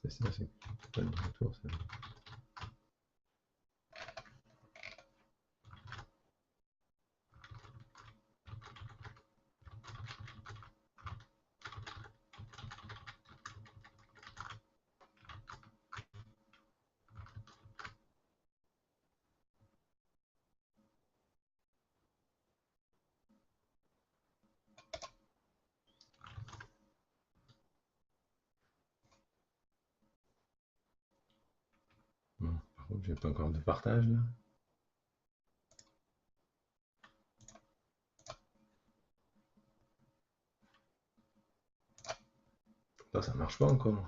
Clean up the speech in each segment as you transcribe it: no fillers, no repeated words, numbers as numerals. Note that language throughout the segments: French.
C'est ça, c'est pas le retour, ça. Bon, par contre, j'ai pas encore de partage là. Ça marche pas encore.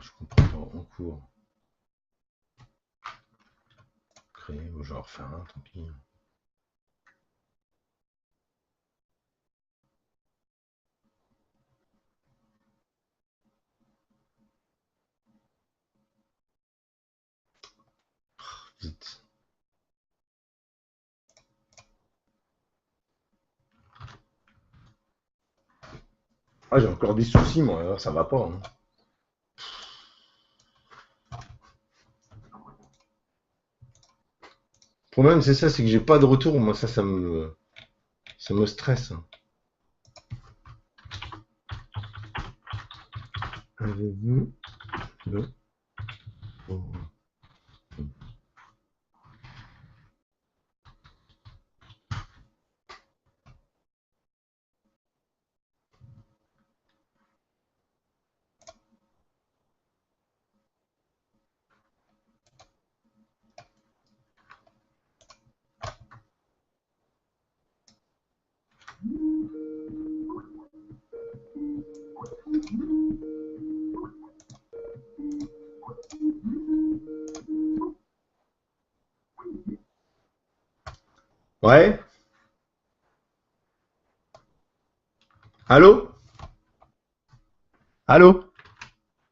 Je comprends pas en cours. Créer, ou genre faire un, tant pis. Vite. Ah, j'ai encore des soucis, moi, ça va pas. Hein. Le problème, c'est ça, c'est que j'ai pas de retour. Moi, ça me stresse. Avez-vous le... Oh. Ouais. Allô? Allô?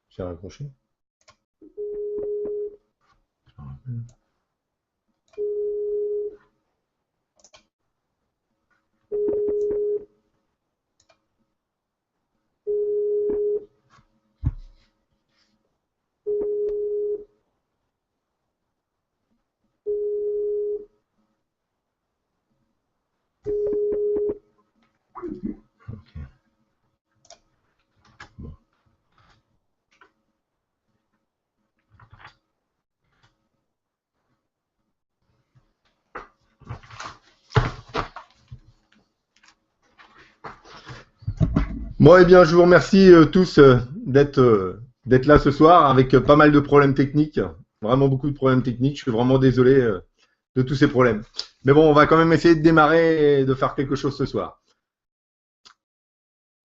J'ai raccroché. Ok. Bon. Bon, eh bien, je vous remercie tous d'être là ce soir avec pas mal de problèmes techniques. Vraiment beaucoup de problèmes techniques. Je suis vraiment désolé de tous ces problèmes. Mais bon, on va quand même essayer de démarrer et de faire quelque chose ce soir.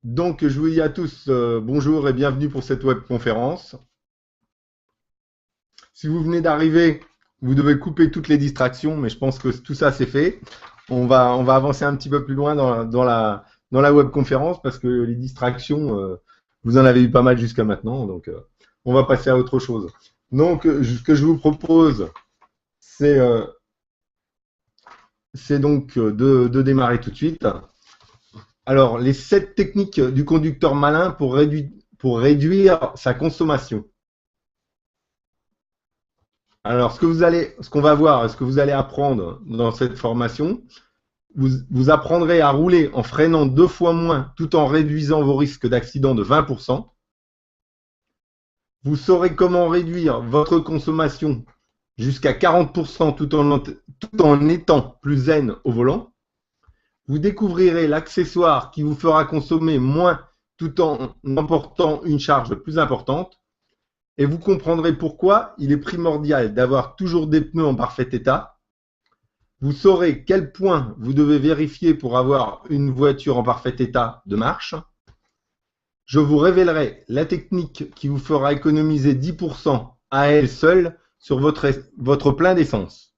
Donc, je vous dis à tous bonjour et bienvenue pour cette webconférence. Si vous venez d'arriver, vous devez couper toutes les distractions, mais je pense que tout ça, c'est fait. On va avancer un petit peu plus loin dans la webconférence parce que les distractions, vous en avez eu pas mal jusqu'à maintenant. Donc, on va passer à autre chose. Donc, ce que je vous propose, c'est donc de démarrer tout de suite. Alors, les 7 techniques du conducteur malin pour réduire sa consommation. Alors, ce qu'on va voir, ce que vous allez apprendre dans cette formation, vous apprendrez à rouler en freinant 2 fois moins tout en réduisant vos risques d'accident de 20%. Vous saurez comment réduire votre consommation jusqu'à 40% tout en étant plus zen au volant. Vous découvrirez l'accessoire qui vous fera consommer moins tout en emportant une charge plus importante. Et vous comprendrez pourquoi il est primordial d'avoir toujours des pneus en parfait état. Vous saurez quel point vous devez vérifier pour avoir une voiture en parfait état de marche. Je vous révélerai la technique qui vous fera économiser 10% à elle seule sur votre plein d'essence.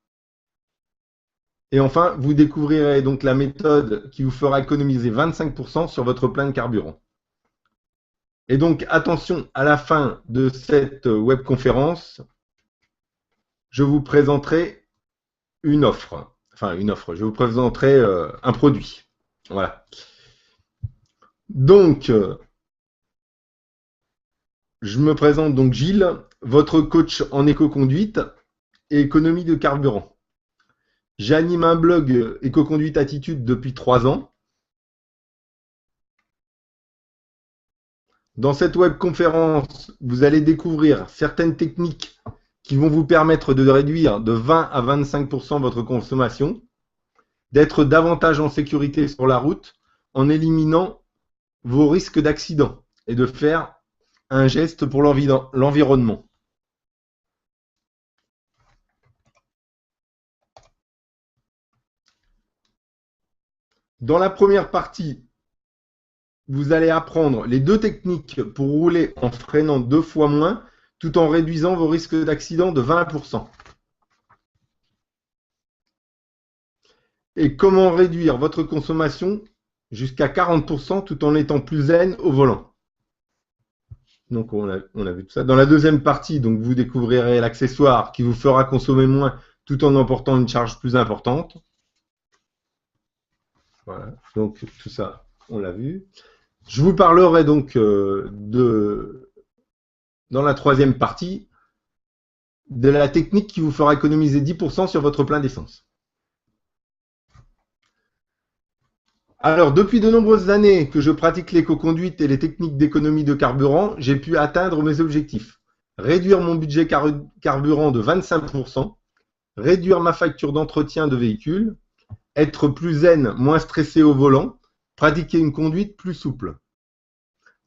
Et enfin, vous découvrirez donc la méthode qui vous fera économiser 25% sur votre plein de carburant. Et donc, attention, à la fin de cette webconférence, je vous présenterai une offre. Enfin, une offre. Je vous présenterai un produit. Voilà. Donc, je me présente donc Gilles, votre coach en éco-conduite et économie de carburant. J'anime un blog Éco-conduite Attitude depuis 3 ans. Dans cette webconférence, vous allez découvrir certaines techniques qui vont vous permettre de réduire de 20 à 25% votre consommation, d'être davantage en sécurité sur la route en éliminant vos risques d'accident et de faire un geste pour l'environnement. Dans la première partie, vous allez apprendre les 2 techniques pour rouler en freinant 2 fois moins tout en réduisant vos risques d'accident de 20%. Et comment réduire votre consommation jusqu'à 40% tout en étant plus zen au volant. Donc on a vu tout ça. Dans la deuxième partie, donc vous découvrirez l'accessoire qui vous fera consommer moins tout en emportant une charge plus importante. Voilà, donc tout ça, on l'a vu. Je vous parlerai donc dans la troisième partie, de la technique qui vous fera économiser 10% sur votre plein d'essence. Alors, depuis de nombreuses années que je pratique l'éco-conduite et les techniques d'économie de carburant, j'ai pu atteindre mes objectifs. Réduire mon budget carburant de 25%, réduire ma facture d'entretien de véhicule, être plus zen, moins stressé au volant, pratiquer une conduite plus souple,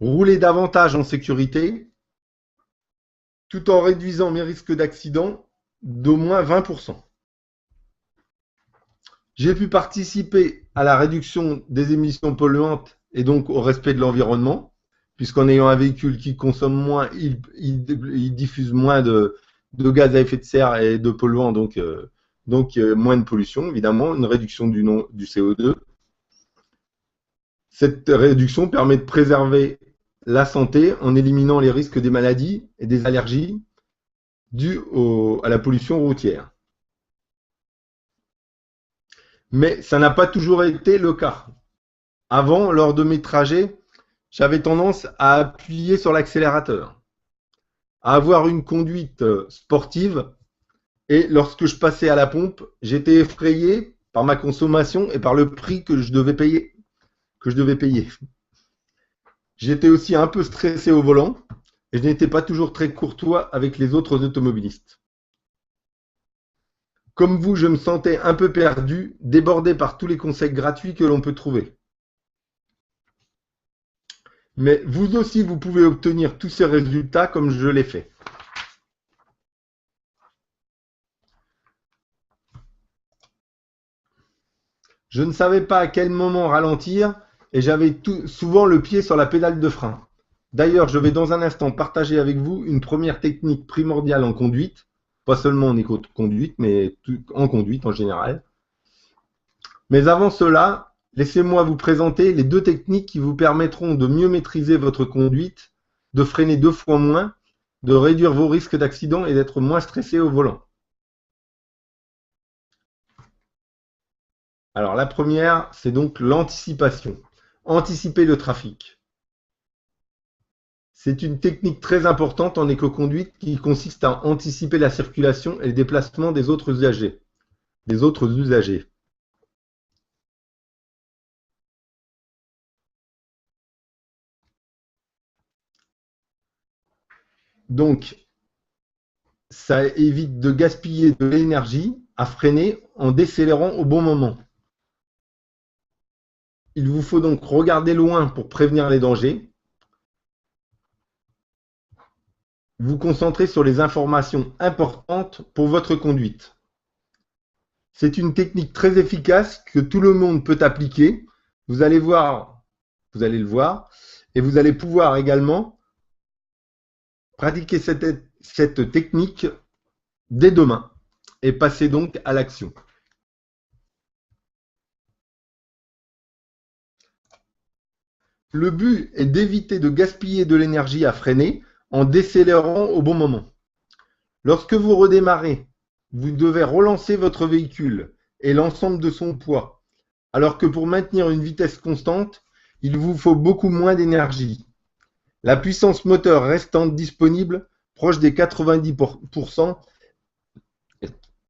rouler davantage en sécurité, tout en réduisant mes risques d'accident d'au moins 20%. J'ai pu participer à la réduction des émissions polluantes et donc au respect de l'environnement, puisqu'en ayant un véhicule qui consomme moins, il diffuse moins de gaz à effet de serre et de polluants, donc moins de pollution, évidemment, une réduction du CO2. Cette réduction permet de préserver la santé en éliminant les risques des maladies et des allergies dues à la pollution routière. Mais ça n'a pas toujours été le cas. Avant, lors de mes trajets, j'avais tendance à appuyer sur l'accélérateur, à avoir une conduite sportive, et lorsque je passais à la pompe, j'étais effrayé par ma consommation et par le prix que je devais payer. J'étais aussi un peu stressé au volant et je n'étais pas toujours très courtois avec les autres automobilistes. Comme vous, je me sentais un peu perdu, débordé par tous les conseils gratuits que l'on peut trouver. Mais vous aussi, vous pouvez obtenir tous ces résultats comme je l'ai fait. Je ne savais pas à quel moment ralentir et j'avais souvent le pied sur la pédale de frein. D'ailleurs, je vais dans un instant partager avec vous une première technique primordiale en conduite, pas seulement en éco-conduite, mais en conduite en général. Mais avant cela, laissez-moi vous présenter les 2 techniques qui vous permettront de mieux maîtriser votre conduite, de freiner 2 fois moins, de réduire vos risques d'accident et d'être moins stressé au volant. Alors la première, c'est donc l'anticipation. Anticiper le trafic. C'est une technique très importante en éco-conduite qui consiste à anticiper la circulation et le déplacement des autres usagers. Donc, ça évite de gaspiller de l'énergie à freiner en décélérant au bon moment. Il vous faut donc regarder loin pour prévenir les dangers. Vous concentrer sur les informations importantes pour votre conduite. C'est une technique très efficace que tout le monde peut appliquer. Vous allez le voir, et vous allez pouvoir également pratiquer cette technique dès demain et passer donc à l'action. Le but est d'éviter de gaspiller de l'énergie à freiner en décélérant au bon moment. Lorsque vous redémarrez vous devez relancer votre véhicule et l'ensemble de son poids, alors que pour maintenir une vitesse constante, il vous faut beaucoup moins d'énergie. La puissance moteur restante disponible, proche des 90%,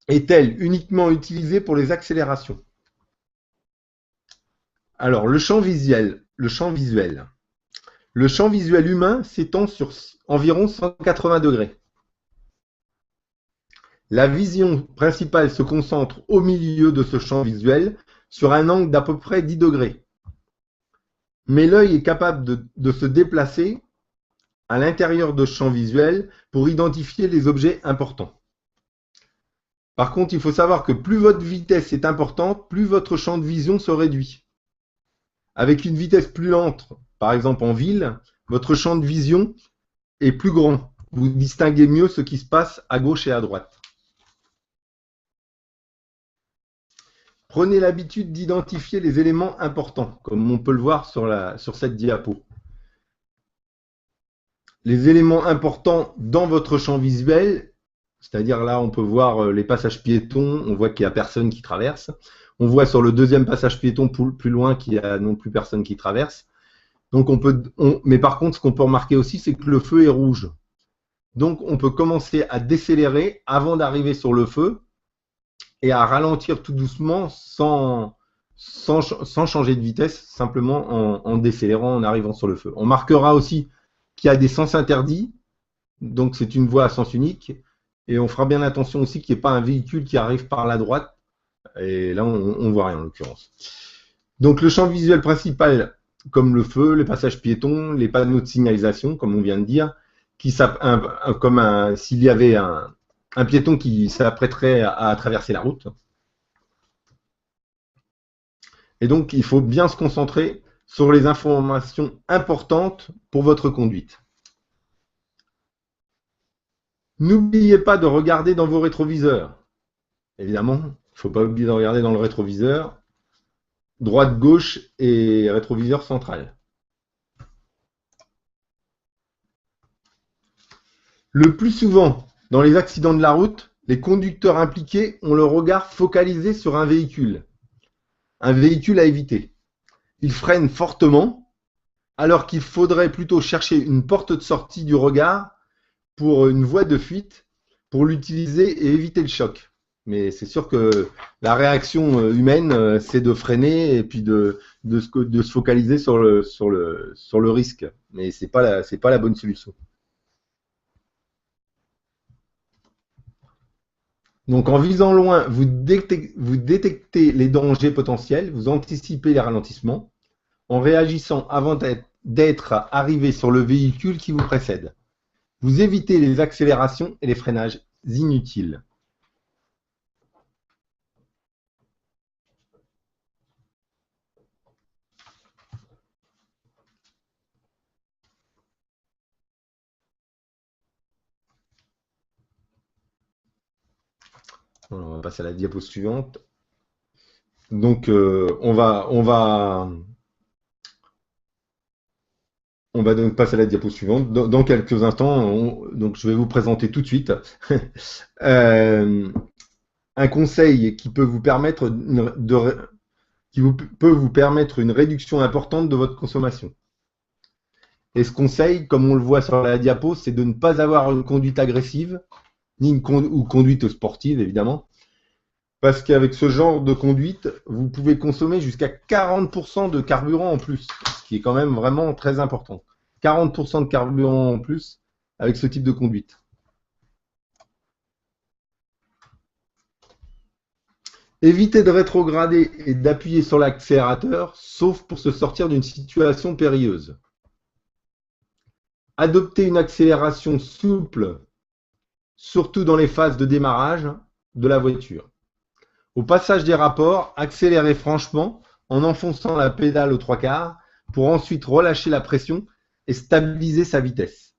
est-elle uniquement utilisée pour les accélérations? Alors, le champ visuel. Le champ visuel. Le champ visuel humain s'étend sur environ 180 degrés. La vision principale se concentre au milieu de ce champ visuel sur un angle d'à peu près 10 degrés. Mais l'œil est capable de se déplacer à l'intérieur de ce champ visuel pour identifier les objets importants. Par contre, il faut savoir que plus votre vitesse est importante, plus votre champ de vision se réduit. Avec une vitesse plus lente, par exemple en ville, votre champ de vision est plus grand. Vous distinguez mieux ce qui se passe à gauche et à droite. Prenez l'habitude d'identifier les éléments importants, comme on peut le voir sur cette diapo. Les éléments importants dans votre champ visuel, c'est-à-dire là on peut voir les passages piétons, on voit qu'il n'y a personne qui traverse. On voit sur le deuxième passage piéton plus loin qu'il n'y a non plus personne qui traverse. Donc mais par contre, ce qu'on peut remarquer aussi, c'est que le feu est rouge. Donc on peut commencer à décélérer avant d'arriver sur le feu et à ralentir tout doucement sans changer de vitesse, simplement en décélérant, en arrivant sur le feu. On marquera aussi qu'il y a des sens interdits, donc c'est une voie à sens unique, et on fera bien attention aussi qu'il n'y ait pas un véhicule qui arrive par la droite, et là on ne voit rien en l'occurrence. Donc le champ visuel principal, comme le feu, les passages piétons, les panneaux de signalisation, comme on vient de dire, comme s'il y avait un piéton qui s'apprêterait à traverser la route. Et donc, il faut bien se concentrer sur les informations importantes pour votre conduite. N'oubliez pas de regarder dans vos rétroviseurs. Évidemment, il ne faut pas oublier de regarder dans le rétroviseur, droite, gauche et rétroviseur central. Le plus souvent, dans les accidents de la route, les conducteurs impliqués ont le regard focalisé sur un véhicule à éviter. Ils freinent fortement, alors qu'il faudrait plutôt chercher une porte de sortie du regard pour une voie de fuite, pour l'utiliser et éviter le choc. Mais c'est sûr que la réaction humaine, c'est de freiner et puis de se focaliser sur le risque. Mais c'est pas la bonne solution. Donc en visant loin, vous détectez les dangers potentiels, vous anticipez les ralentissements en réagissant avant d'être arrivé sur le véhicule qui vous précède. Vous évitez les accélérations et les freinages inutiles. Voilà, on va passer à la diapo suivante. Donc on va donc passer à la diapo suivante. Dans quelques instants, donc je vais vous présenter tout de suite un conseil qui peut vous permettre une réduction importante de votre consommation. Et ce conseil, comme on le voit sur la diapo, c'est de ne pas avoir une conduite agressive, ou conduite sportive évidemment, parce qu'avec ce genre de conduite, vous pouvez consommer jusqu'à 40% de carburant en plus, ce qui est quand même vraiment très important. 40% de carburant en plus avec ce type de conduite. Évitez de rétrograder et d'appuyer sur l'accélérateur, sauf pour se sortir d'une situation périlleuse. Adoptez une accélération souple, surtout dans les phases de démarrage de la voiture. Au passage des rapports, accélérez franchement en enfonçant la pédale aux 3/4 pour ensuite relâcher la pression et stabiliser sa vitesse.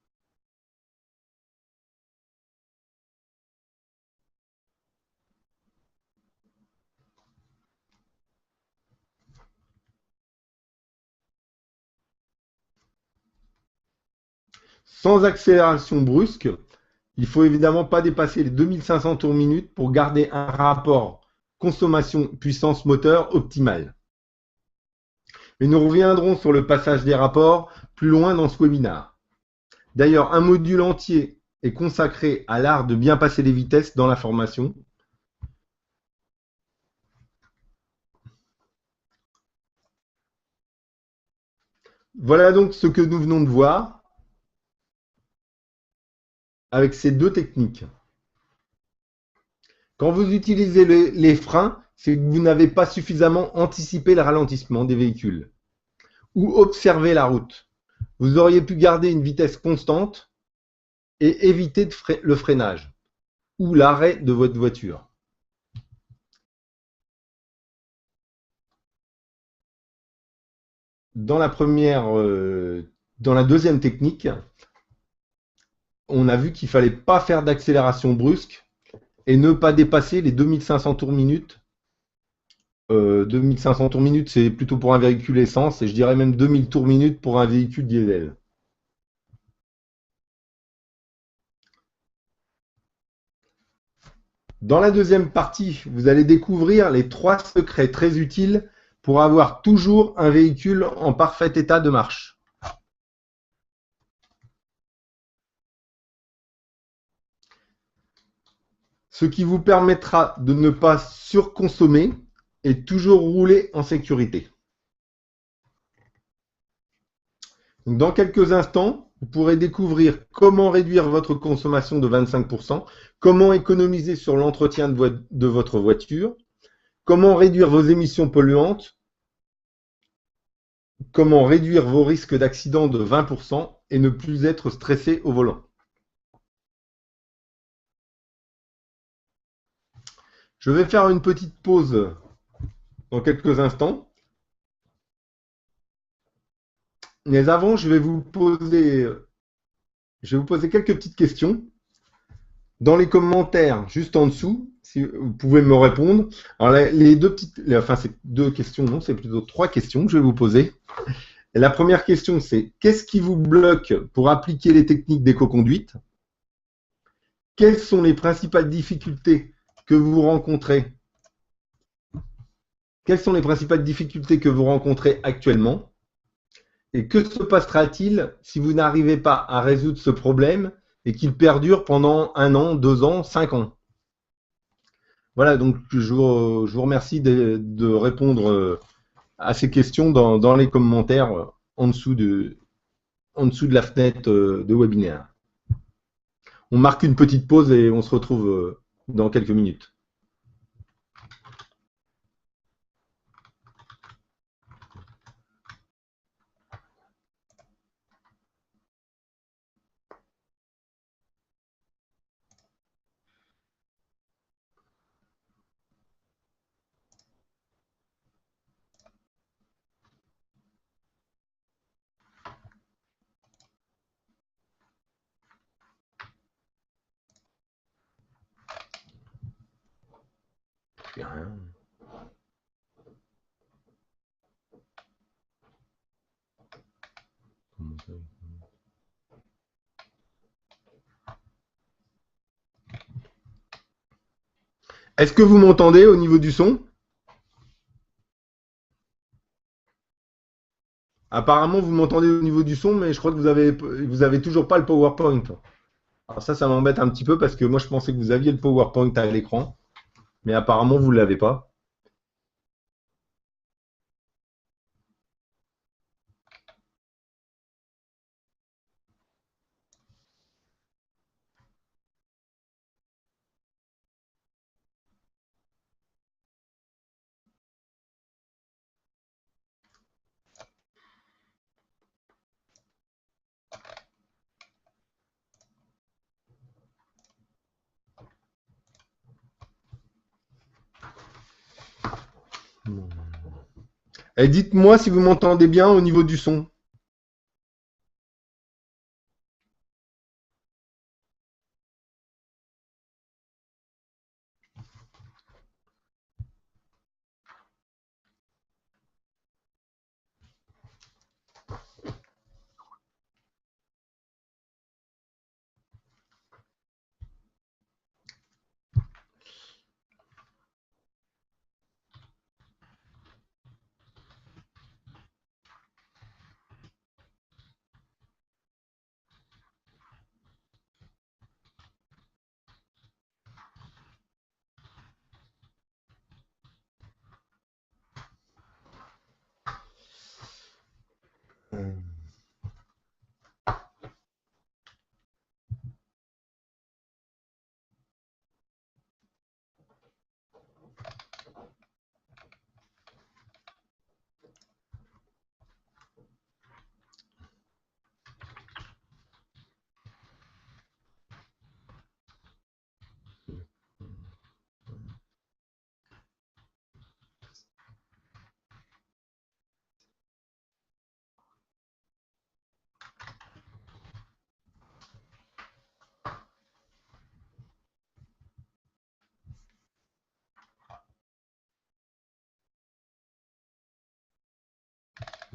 Sans accélération brusque, Il faut évidemment pas dépasser les 2500 tours minute pour garder un rapport consommation-puissance moteur optimal. Mais nous reviendrons sur le passage des rapports plus loin dans ce webinaire. D'ailleurs, un module entier est consacré à l'art de bien passer les vitesses dans la formation. Voilà donc ce que nous venons de voir avec ces deux techniques. Quand vous utilisez les freins, c'est que vous n'avez pas suffisamment anticipé le ralentissement des véhicules ou observé la route. Vous auriez pu garder une vitesse constante et éviter le freinage ou l'arrêt de votre voiture. Dans la deuxième technique, on a vu qu'il ne fallait pas faire d'accélération brusque et ne pas dépasser les 2500 tours minute. 2500 tours minute, c'est plutôt pour un véhicule essence et je dirais même 2000 tours minute pour un véhicule diesel. Dans la deuxième partie, vous allez découvrir les 3 secrets très utiles pour avoir toujours un véhicule en parfait état de marche. Ce qui vous permettra de ne pas surconsommer et toujours rouler en sécurité. Donc, dans quelques instants, vous pourrez découvrir comment réduire votre consommation de 25%, comment économiser sur l'entretien de votre voiture, comment réduire vos émissions polluantes, comment réduire vos risques d'accident de 20% et ne plus être stressé au volant. Je vais faire une petite pause dans quelques instants. Mais avant, je vais vous poser quelques petites questions dans les commentaires juste en dessous. Si vous pouvez me répondre. Alors c'est 2 questions, non, c'est plutôt 3 questions que je vais vous poser. Et la première question, c'est qu'est-ce qui vous bloque pour appliquer les techniques d'éco-conduite? Quelles sont les principales difficultés que vous rencontrez? Quelles sont les principales difficultés que vous rencontrez actuellement? Et que se passera-t-il si vous n'arrivez pas à résoudre ce problème et qu'il perdure pendant 1 an, 2 ans, 5 ans? Voilà, donc je vous remercie de répondre à ces questions dans les commentaires en dessous de la fenêtre de webinaire. On marque une petite pause et on se retrouve dans quelques minutes. Rien. Est-ce que vous m'entendez au niveau du son? Apparemment, vous m'entendez au niveau du son, mais je crois que vous avez toujours pas le PowerPoint. Alors ça m'embête un petit peu parce que moi, je pensais que vous aviez le PowerPoint à l'écran, mais apparemment, vous ne l'avez pas. Et dites-moi si vous m'entendez bien au niveau du son.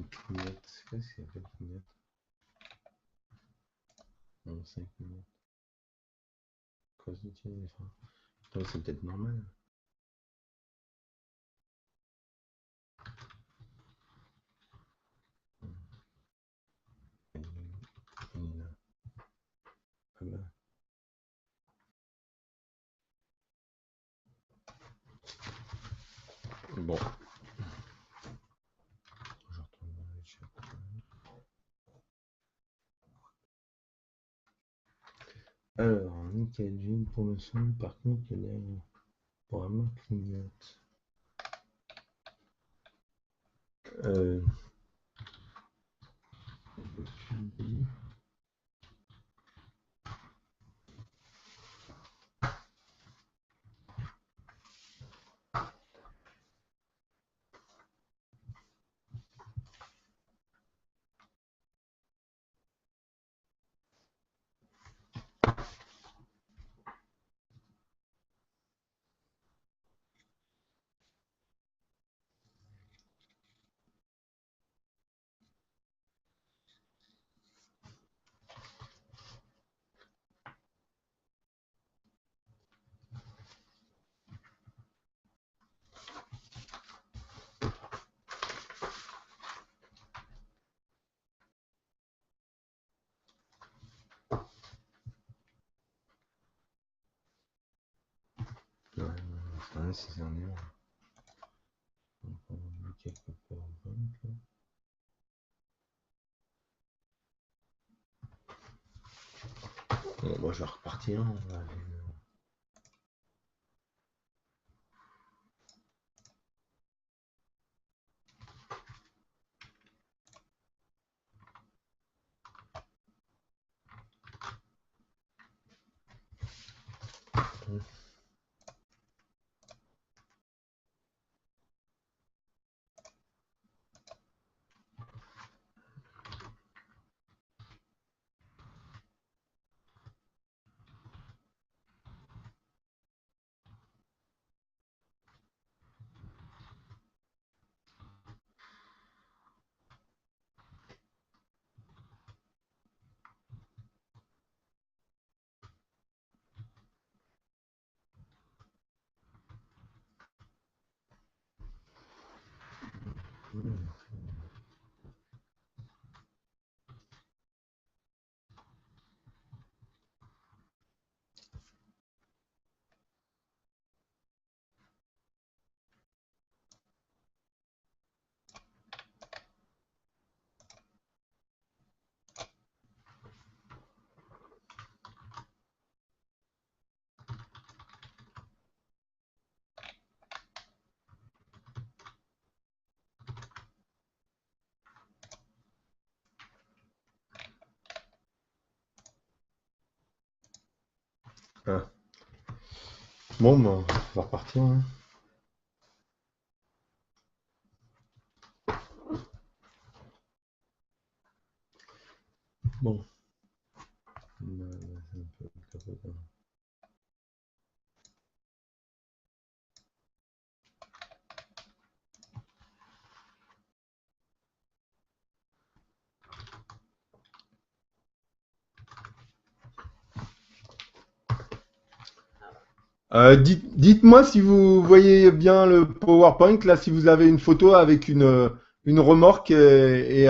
clignote. C'est quoi ce qu'il appelle clignote? Non, 5 minutes. Cause d'utiliser les freins. Attends, c'est peut-être normal. Bon. Je retourne dans le chat. Alors, nickel, j'ai une promotion. Par contre, il y a pour un marque clignote. Ouais, si c'est un erreur. Donc, on va bloquer quelque part en banque, là. Bon, moi je vais repartir. On va aller, Ah. Bon, ben, on va repartir. Hein. Bon. C'est un peu capote, dites-moi si vous voyez bien le PowerPoint, là, si vous avez une photo avec une remorque et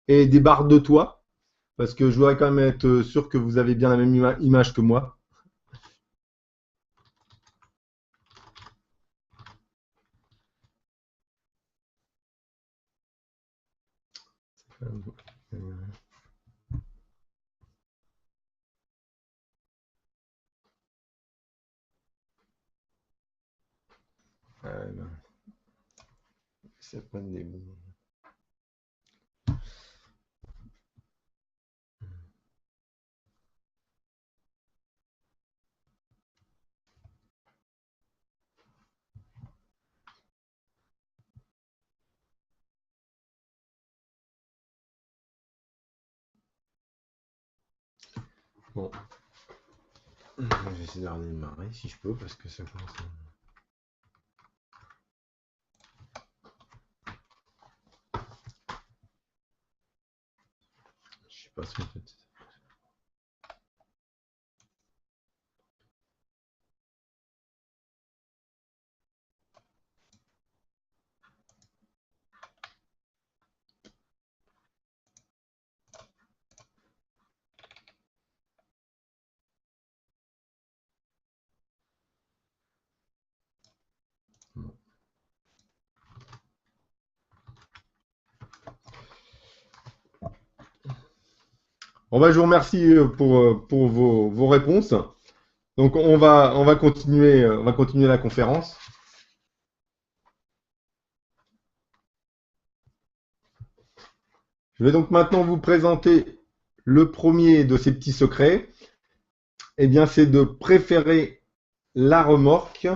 des barres de toit, parce que je voudrais quand même être sûr que vous avez bien la même image que moi. Ben, c'est pas des bons. Bon, je vais essayer de redémarrer si je peux, parce que ça commence à... Parce qu'en fait, bon, bah, je vous remercie pour vos réponses. Donc on va continuer la conférence. Je vais donc maintenant vous présenter le premier de ces petits secrets. Eh bien, c'est de préférer la remorque.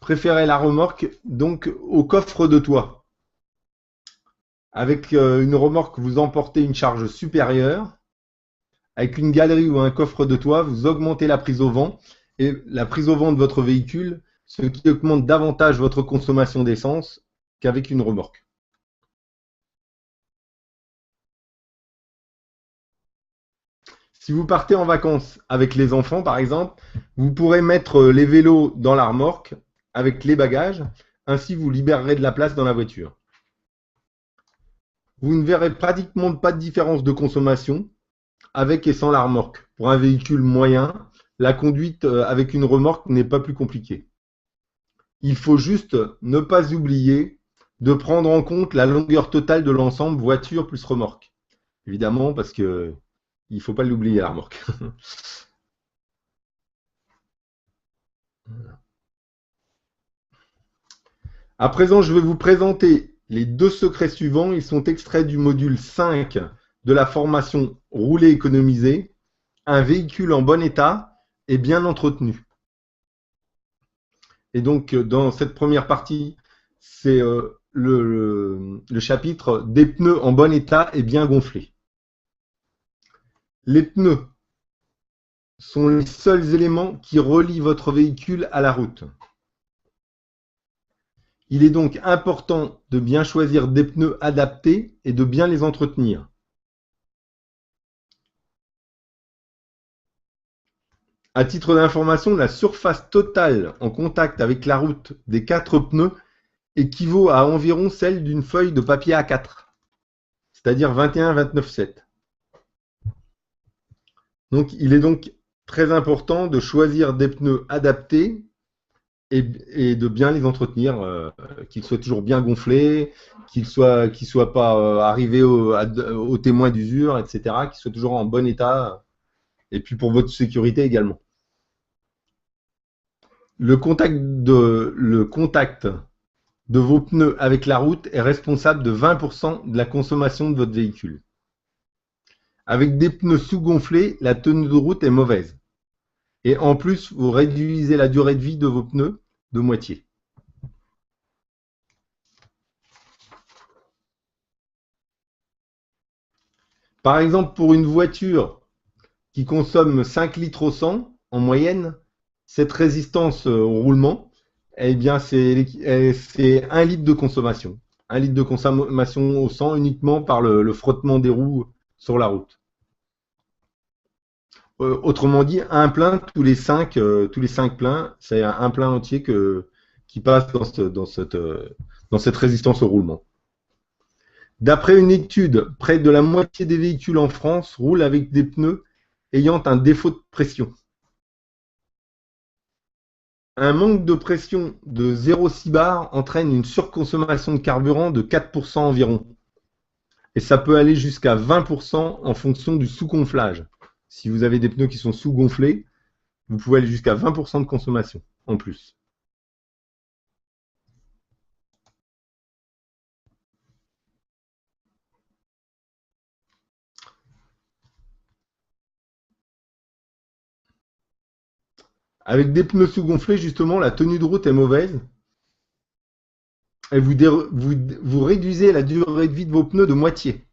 Préférer la remorque donc au coffre de toit. Avec une remorque, vous emportez une charge supérieure. Avec une galerie ou un coffre de toit, vous augmentez la prise au vent et la prise au vent de votre véhicule, ce qui augmente davantage votre consommation d'essence qu'avec une remorque. Si vous partez en vacances avec les enfants, par exemple, vous pourrez mettre les vélos dans la remorque avec les bagages. Ainsi, vous libérerez de la place dans la voiture. Vous ne verrez pratiquement pas de différence de consommation avec et sans la remorque. Pour un véhicule moyen, la conduite avec une remorque n'est pas plus compliquée. Il faut juste ne pas oublier de prendre en compte la longueur totale de l'ensemble voiture plus remorque. Évidemment, parce que il ne faut pas l'oublier, la remorque. À présent, je vais vous présenter les deux secrets suivants. Ils sont extraits du module 5 de la formation Rouler économiser. Un véhicule en bon état et bien entretenu. Et donc, dans cette première partie, c'est le chapitre des pneus en bon état et bien gonflés. Les pneus sont les seuls éléments qui relient votre véhicule à la route. Il est donc important de bien choisir des pneus adaptés et de bien les entretenir. À titre d'information, la surface totale en contact avec la route des 4 pneus équivaut à environ celle d'une feuille de papier A4, c'est-à-dire 21-29,7. Donc, il est donc très important de choisir des pneus adaptés et de bien les entretenir, qu'ils soient toujours bien gonflés, qu'ils ne soient pas arrivés au témoin d'usure, etc., qu'ils soient toujours en bon état, et puis pour votre sécurité également. Le contact de vos pneus avec la route est responsable de 20% de la consommation de votre véhicule. Avec des pneus sous-gonflés, la tenue de route est mauvaise. Et en plus, vous réduisez la durée de vie de vos pneus de moitié. Par exemple, pour une voiture qui consomme 5 litres au 100 en moyenne, cette résistance au roulement, eh bien, c'est 1 litre de consommation. 1 litre de consommation au 100 uniquement par le frottement des roues sur la route. Autrement dit, un plein tous les 5 pleins, c'est un plein entier qui passe dans cette résistance au roulement. D'après une étude, près de la moitié des véhicules en France roulent avec des pneus ayant un défaut de pression. Un manque de pression de 0,6 bar entraîne une surconsommation de carburant de 4% environ. Et ça peut aller jusqu'à 20% en fonction du sous-gonflage. Si vous avez des pneus qui sont sous-gonflés, vous pouvez aller jusqu'à 20% de consommation en plus. Avec des pneus sous-gonflés, justement, la tenue de route est mauvaise. Et vous réduisez la durée de vie de vos pneus de moitié.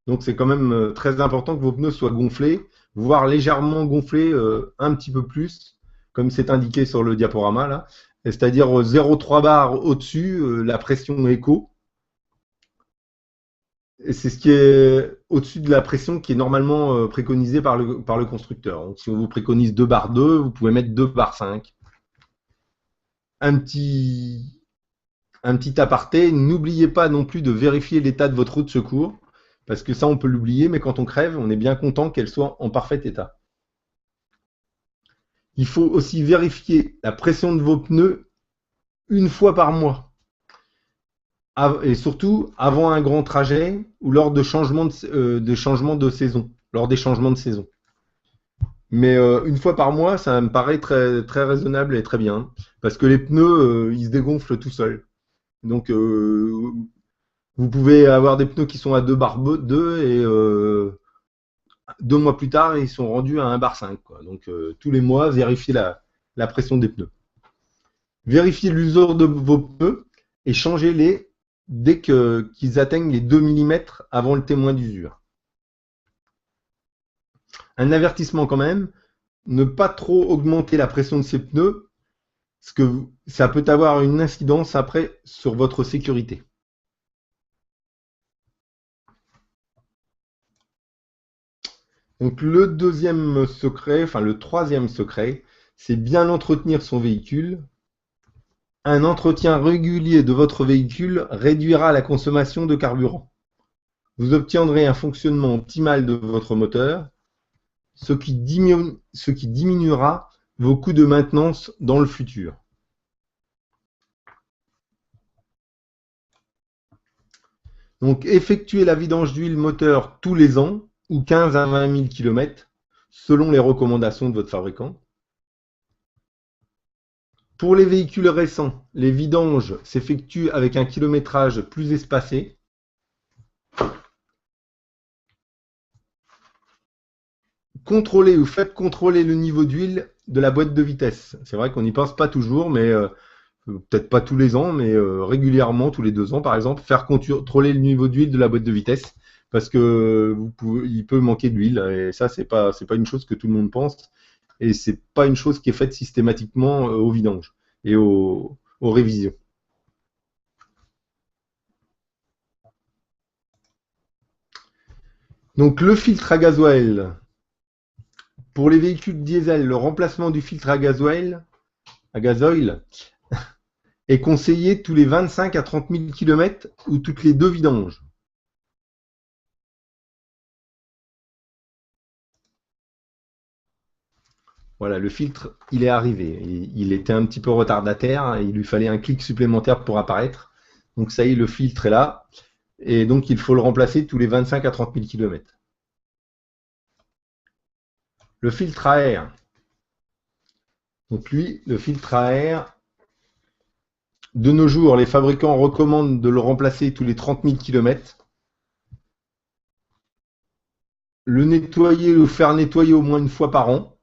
Donc c'est quand même très important que vos pneus soient gonflés, voire légèrement gonflés un petit peu plus, comme c'est indiqué sur le diaporama là. C'est-à-dire 0,3 bar au-dessus, la pression éco. c'est ce qui est au-dessus de la pression qui est normalement préconisée par le constructeur. Donc, si on vous préconise 2 bar 2, vous pouvez mettre 2 bar 5. Un petit, un petit aparté, n'oubliez pas non plus de vérifier l'état de votre roue de secours, parce que ça, on peut l'oublier, mais quand on crève, on est bien content qu'elle soit en parfait état. Il faut aussi vérifier la pression de vos pneus une fois par mois. Et surtout avant un grand trajet ou lors de changements de saison, lors des changements de saison. Mais une fois par mois, ça me paraît très, très raisonnable et très bien, parce que les pneus, ils se dégonflent tout seuls. Donc, vous pouvez avoir des pneus qui sont à 2 bar 2 et 2 mois plus tard, ils sont rendus à 1 bar 5. Quoi. Donc, tous les mois, vérifiez la pression des pneus. Vérifiez l'usure de vos pneus et changez-les dès qu'ils atteignent les 2 mm avant le témoin d'usure. Un avertissement quand même, ne pas trop augmenter la pression de ces pneus, parce que ça peut avoir une incidence après sur votre sécurité. Donc le deuxième secret, enfin le troisième secret, c'est bien entretenir son véhicule. Un entretien régulier de votre véhicule réduira la consommation de carburant. Vous obtiendrez un fonctionnement optimal de votre moteur, ce qui diminuera vos coûts de maintenance dans le futur. Donc, effectuez la vidange d'huile moteur tous les ans ou 15 à 20 000 km selon les recommandations de votre fabricant. Pour les véhicules récents, les vidanges s'effectuent avec un kilométrage plus espacé. Contrôlez ou faites contrôler le niveau d'huile de la boîte de vitesse. C'est vrai qu'on n'y pense pas toujours, mais peut-être pas tous les ans, mais régulièrement, tous les 2 ans par exemple, faire contrôler le niveau d'huile de la boîte de vitesse, parce que il peut manquer d'huile, et ça c'est pas une chose que tout le monde pense, et c'est pas une chose qui est faite systématiquement au vidange et aux révisions. Donc le filtre à gasoil. Pour les véhicules diesel, le remplacement du filtre à gasoil est conseillé tous les 25 à 30 000 km ou toutes les 2 vidanges. Voilà, le filtre, il est arrivé. Il était un petit peu retardataire, il lui fallait un clic supplémentaire pour apparaître. Donc ça y est, le filtre est là. Et donc il faut le remplacer tous les 25 à 30 000 km. Le filtre à air. Donc lui, le filtre à air, de nos jours, les fabricants recommandent de le remplacer tous les 30 000 km. Le nettoyer ou faire nettoyer au moins une fois par an,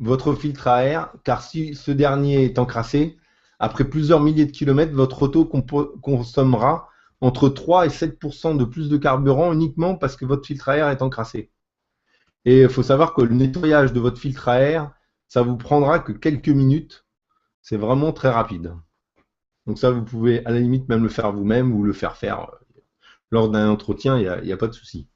votre filtre à air, car si ce dernier est encrassé, après plusieurs milliers de kilomètres, votre auto consommera entre 3 et 7% de plus de carburant uniquement parce que votre filtre à air est encrassé. Et il faut savoir que le nettoyage de votre filtre à air, ça vous prendra que quelques minutes. C'est vraiment très rapide. Donc ça, vous pouvez à la limite même le faire vous-même ou le faire faire lors d'un entretien, il n'y a pas de souci.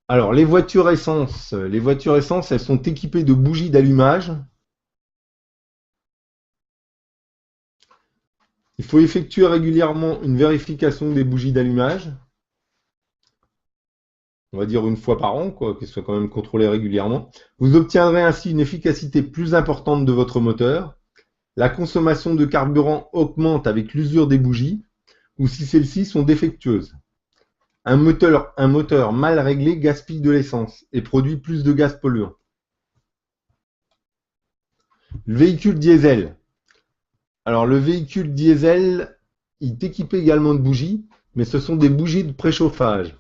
Alors, les voitures essence, elles sont équipées de bougies d'allumage. Il faut effectuer régulièrement une vérification des bougies d'allumage. On va dire une fois par an, quoi, qu'elles soient quand même contrôlées régulièrement. Vous obtiendrez ainsi une efficacité plus importante de votre moteur. La consommation de carburant augmente avec l'usure des bougies ou si celles-ci sont défectueuses. Un moteur mal réglé gaspille de l'essence et produit plus de gaz polluants. Le véhicule diesel. Alors le véhicule diesel, il est équipé également de bougies, mais ce sont des bougies de préchauffage.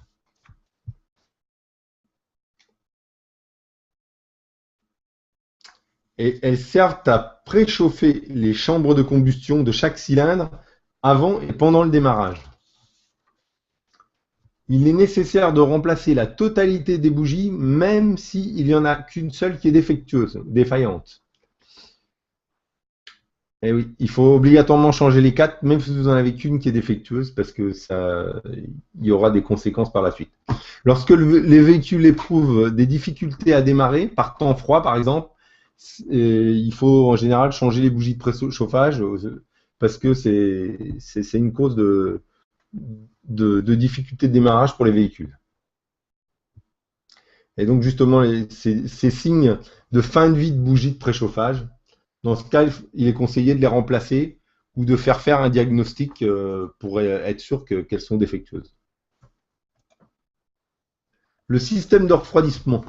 Et elles servent à préchauffer les chambres de combustion de chaque cylindre avant et pendant le démarrage. Il est nécessaire de remplacer la totalité des bougies, même s'il n'y en a qu'une seule qui est défectueuse, défaillante. Et oui, il faut obligatoirement changer les quatre, même si vous en avez qu'une qui est défectueuse, parce que ça, il y aura des conséquences par la suite. Lorsque les véhicules éprouvent des difficultés à démarrer, par temps froid par exemple, il faut en général changer les bougies de préchauffage, parce que c'est une cause de difficulté de démarrage pour les véhicules. Et donc justement, ces signes de fin de vie de bougies de préchauffage, dans ce cas, il est conseillé de les remplacer ou de faire un diagnostic pour être sûr qu'elles sont défectueuses. Le système de refroidissement.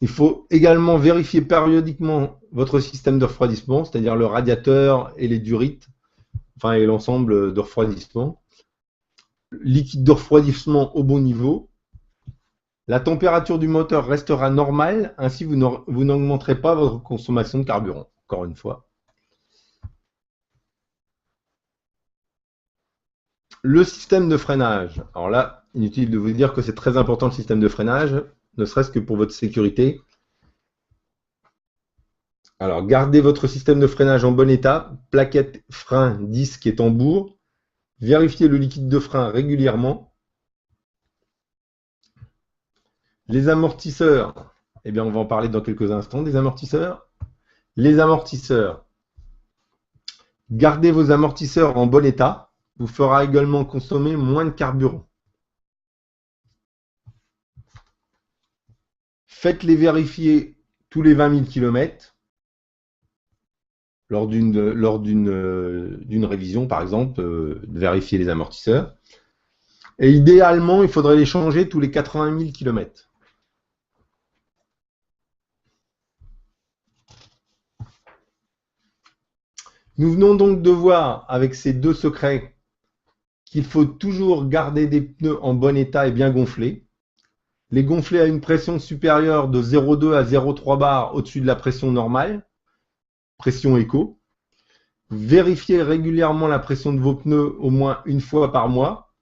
Il faut également vérifier périodiquement votre système de refroidissement, c'est-à-dire le radiateur et les durites, enfin et l'ensemble de refroidissement. Liquide de refroidissement au bon niveau. La température du moteur restera normale, ainsi vous n'augmenterez pas votre consommation de carburant, encore une fois. Le système de freinage. Alors là, inutile de vous dire que c'est très important le système de freinage, ne serait-ce que pour votre sécurité. Alors, gardez votre système de freinage en bon état, plaquettes, frein, disque et tambour. Vérifiez le liquide de frein régulièrement. Les amortisseurs, eh bien, on va en parler dans quelques instants des amortisseurs. Les amortisseurs, gardez vos amortisseurs en bon état, vous fera également consommer moins de carburant. Faites-les vérifier tous les 20 000 km lors d'une révision, par exemple, de vérifier les amortisseurs. Et idéalement, il faudrait les changer tous les 80 000 km. Nous venons donc de voir avec ces deux secrets qu'il faut toujours garder des pneus en bon état et bien gonflés. Les gonfler à une pression supérieure de 0,2 à 0,3 bar au-dessus de la pression normale, pression éco. Vérifiez régulièrement la pression de vos pneus au moins une fois par mois.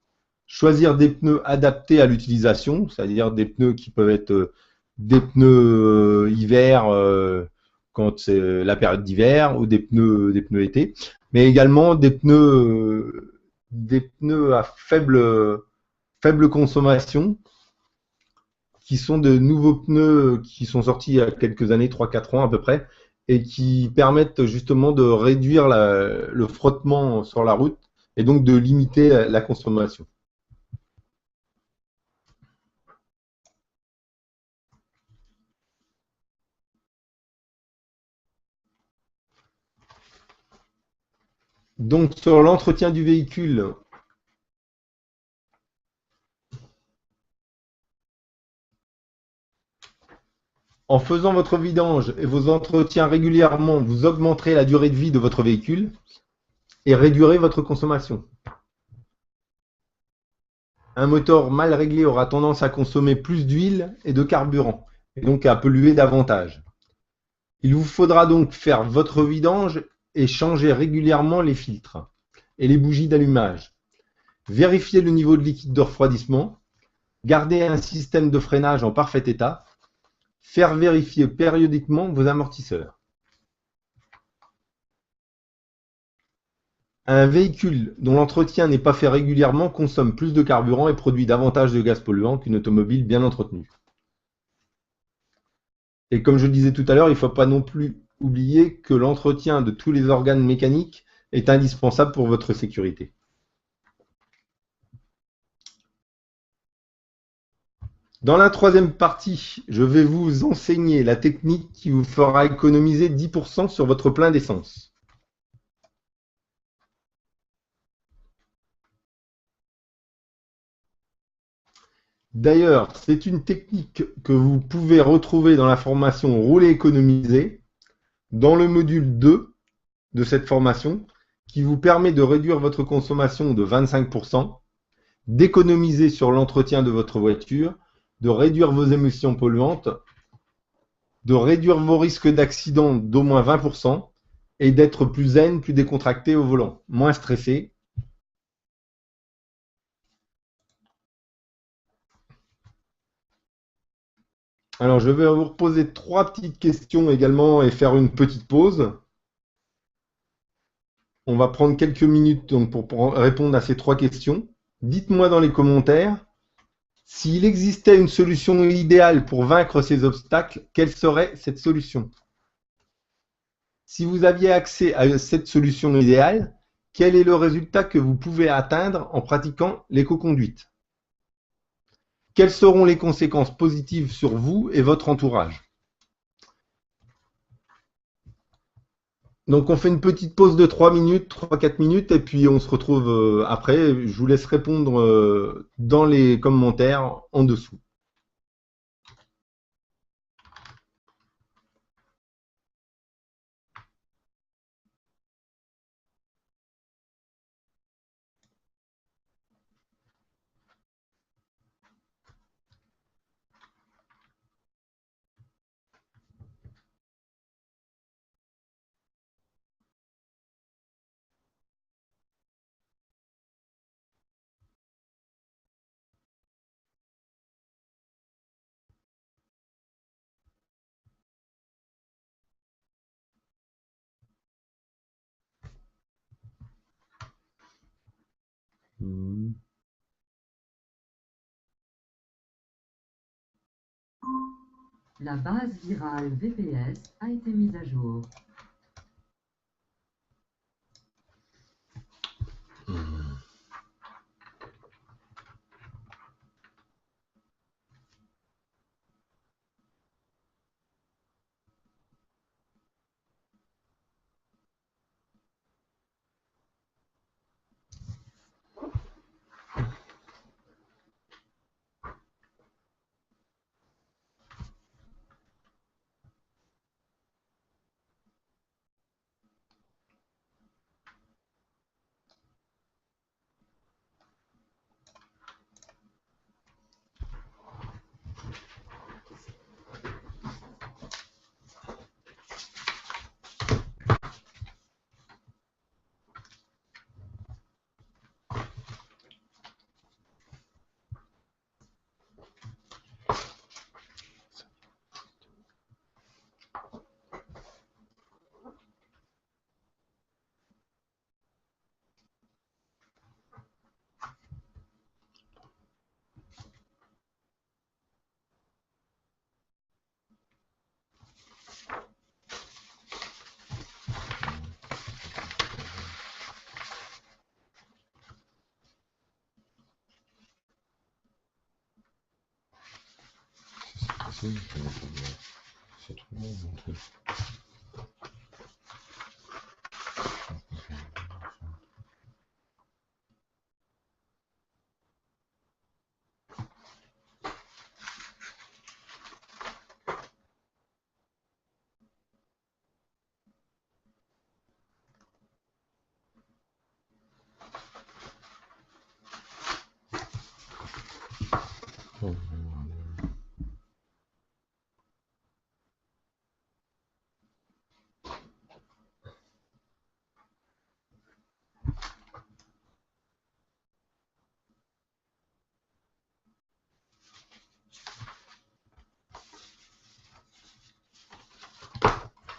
Choisir des pneus adaptés à l'utilisation, c'est-à-dire des pneus qui peuvent être des pneus hiver quand c'est la période d'hiver ou des pneus été, mais également des pneus à faible consommation qui sont de nouveaux pneus qui sont sortis il y a quelques années, 3-4 ans à peu près, et qui permettent justement de réduire le frottement sur la route et donc de limiter la consommation. Donc sur l'entretien du véhicule, en faisant votre vidange et vos entretiens régulièrement, vous augmenterez la durée de vie de votre véhicule et réduirez votre consommation. Un moteur mal réglé aura tendance à consommer plus d'huile et de carburant, et donc à polluer davantage. Il vous faudra donc faire votre vidange et changer régulièrement les filtres et les bougies d'allumage. Vérifiez le niveau de liquide de refroidissement, garder un système de freinage en parfait état, faire vérifier périodiquement vos amortisseurs. Un véhicule dont l'entretien n'est pas fait régulièrement consomme plus de carburant et produit davantage de gaz polluants qu'une automobile bien entretenue. Et comme je le disais tout à l'heure, il ne faut pas non plus oublier que l'entretien de tous les organes mécaniques est indispensable pour votre sécurité. Dans la troisième partie, je vais vous enseigner la technique qui vous fera économiser 10% sur votre plein d'essence. D'ailleurs, c'est une technique que vous pouvez retrouver dans la formation Rouler économiser, dans le module 2 de cette formation, qui vous permet de réduire votre consommation de 25%, d'économiser sur l'entretien de votre voiture, de réduire vos émissions polluantes, de réduire vos risques d'accident d'au moins 20% et d'être plus zen, plus décontracté au volant, moins stressé. Alors, je vais vous poser 3 petites questions également et faire une petite pause. On va prendre quelques minutes donc, pour répondre à ces 3 questions. Dites-moi dans les commentaires, s'il existait une solution idéale pour vaincre ces obstacles, quelle serait cette solution? Si vous aviez accès à cette solution idéale, quel est le résultat que vous pouvez atteindre en pratiquant l'éco-conduite? Quelles seront les conséquences positives sur vous et votre entourage? Donc on fait une petite pause de 3 minutes, 3-4 minutes, et puis on se retrouve après. Je vous laisse répondre dans les commentaires en dessous. La base virale VPS a été mise à jour.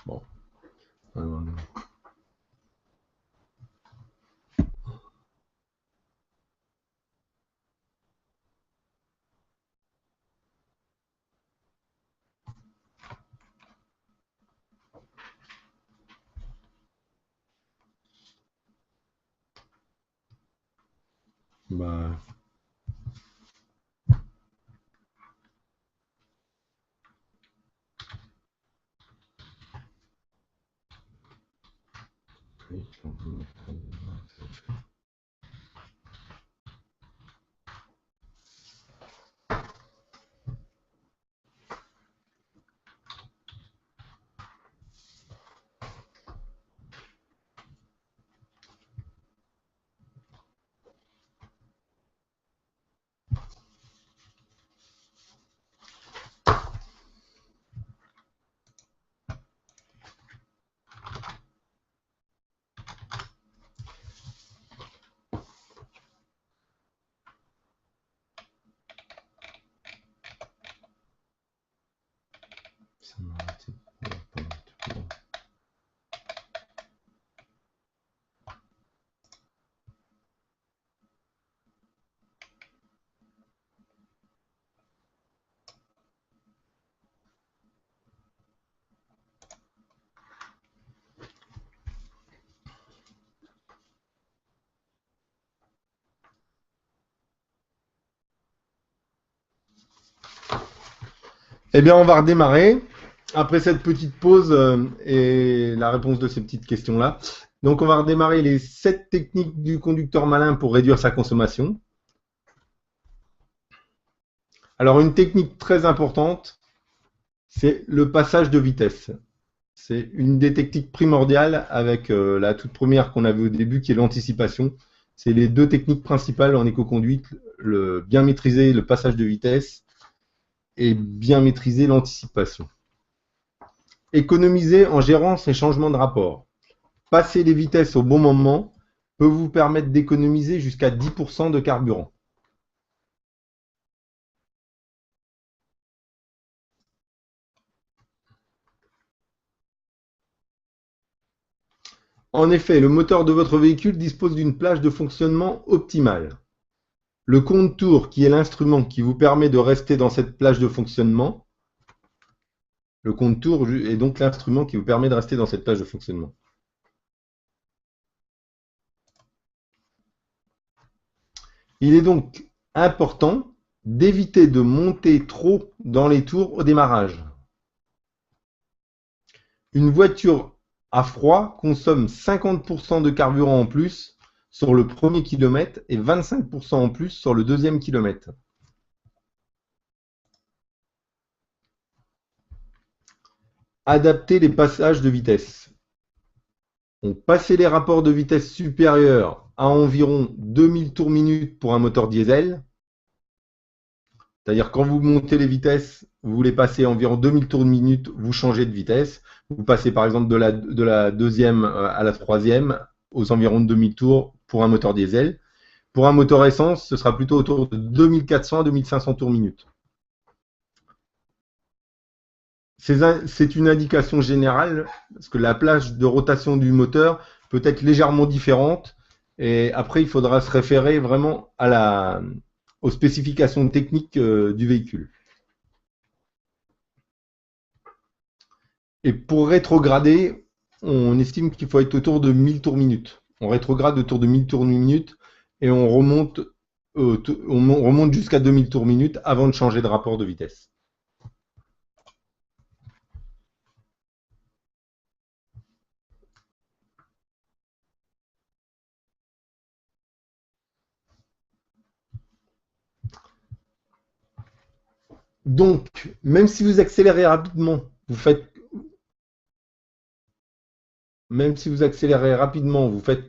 Bon. Bah, Eh bien, on va redémarrer après cette petite pause et la réponse de ces petites questions-là. Donc, on va redémarrer les 7 techniques du conducteur malin pour réduire sa consommation. Alors, une technique très importante, c'est le passage de vitesse. C'est une des techniques primordiales avec la toute première qu'on avait au début, qui est l'anticipation. C'est les 2 techniques principales en éco-conduite, le bien maîtriser le passage de vitesse et bien maîtriser l'anticipation. Économiser en gérant ces changements de rapport. Passer les vitesses au bon moment peut vous permettre d'économiser jusqu'à 10% de carburant. En effet, le moteur de votre véhicule dispose d'une plage de fonctionnement optimale. Le compte-tours, qui est l'instrument qui vous permet de rester dans cette plage de fonctionnement, le compte-tours est donc l'instrument qui vous permet de rester dans cette plage de fonctionnement. Il est donc important d'éviter de monter trop dans les tours au démarrage. Une voiture à froid consomme 50% de carburant en plus sur le premier kilomètre et 25% en plus sur le deuxième kilomètre. Adapter les passages de vitesse. Donc, passer les rapports de vitesse supérieurs à environ 2000 tours minute pour un moteur diesel. C'est-à-dire quand vous montez les vitesses, vous voulez passer environ 2000 tours minute, vous changez de vitesse. Vous passez par exemple de la deuxième à la troisième aux environs de 2000 tours pour un moteur diesel. Pour un moteur essence, ce sera plutôt autour de 2400 à 2500 tours minute. C'est une indication générale, parce que la plage de rotation du moteur peut être légèrement différente. Et après, il faudra se référer vraiment aux spécifications techniques du véhicule. Et pour rétrograder, on estime qu'il faut être autour de 1000 tours minute. On rétrograde autour de 1000 tours minute et on remonte jusqu'à 2000 tours minute avant de changer de rapport de vitesse. Donc, même si vous accélérez rapidement, vous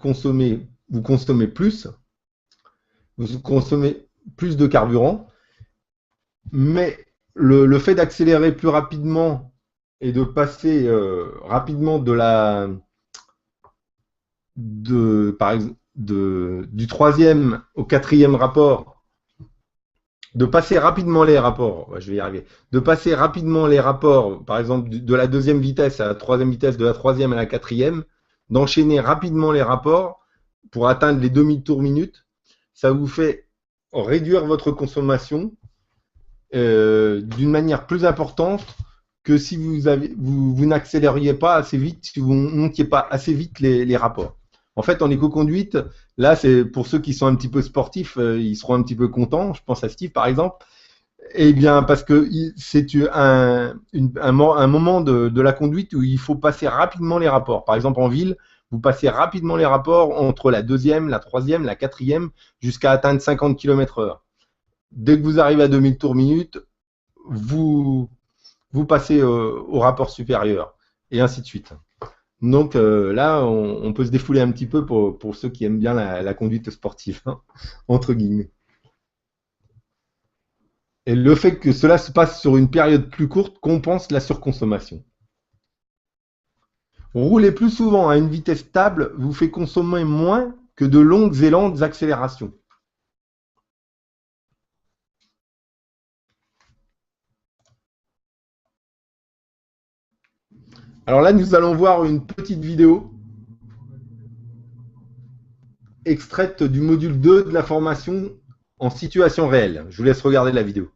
consommez plus de carburant, mais le fait d'accélérer plus rapidement et de passer rapidement par exemple, du troisième au quatrième rapport, de passer rapidement les rapports, je vais y arriver, de passer rapidement les rapports, par exemple de la deuxième vitesse à la troisième vitesse, de la troisième à la quatrième, d'enchaîner rapidement les rapports pour atteindre les 2000 tours minute, ça vous fait réduire votre consommation d'une manière plus importante que si vous n'accélériez pas assez vite, si vous ne montiez pas assez vite les rapports. En fait, en éco-conduite, là, c'est pour ceux qui sont un petit peu sportifs, ils seront un petit peu contents. Je pense à Steve, par exemple. Eh bien, parce que c'est un moment de la conduite où il faut passer rapidement les rapports. Par exemple, en ville, vous passez rapidement les rapports entre la deuxième, la troisième, la quatrième, jusqu'à atteindre 50 km/h. Dès que vous arrivez à 2000 tours minute, vous passez au rapport supérieur, et ainsi de suite. Donc là, on peut se défouler un petit peu pour ceux qui aiment bien la conduite sportive, hein, entre guillemets. Et le fait que cela se passe sur une période plus courte compense la surconsommation. Rouler plus souvent à une vitesse stable vous fait consommer moins que de longues et lentes accélérations. Alors là, nous allons voir une petite vidéo extraite du module 2 de la formation en situation réelle. Je vous laisse regarder la vidéo.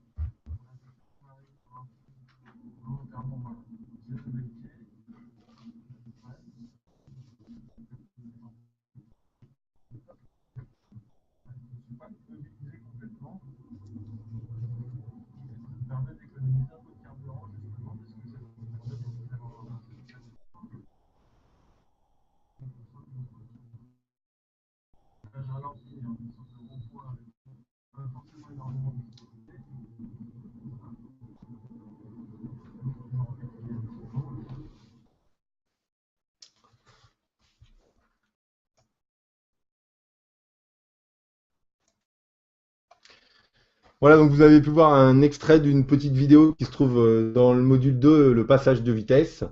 Voilà, donc vous avez pu voir un extrait d'une petite vidéo qui se trouve dans le module 2, le passage de vitesse,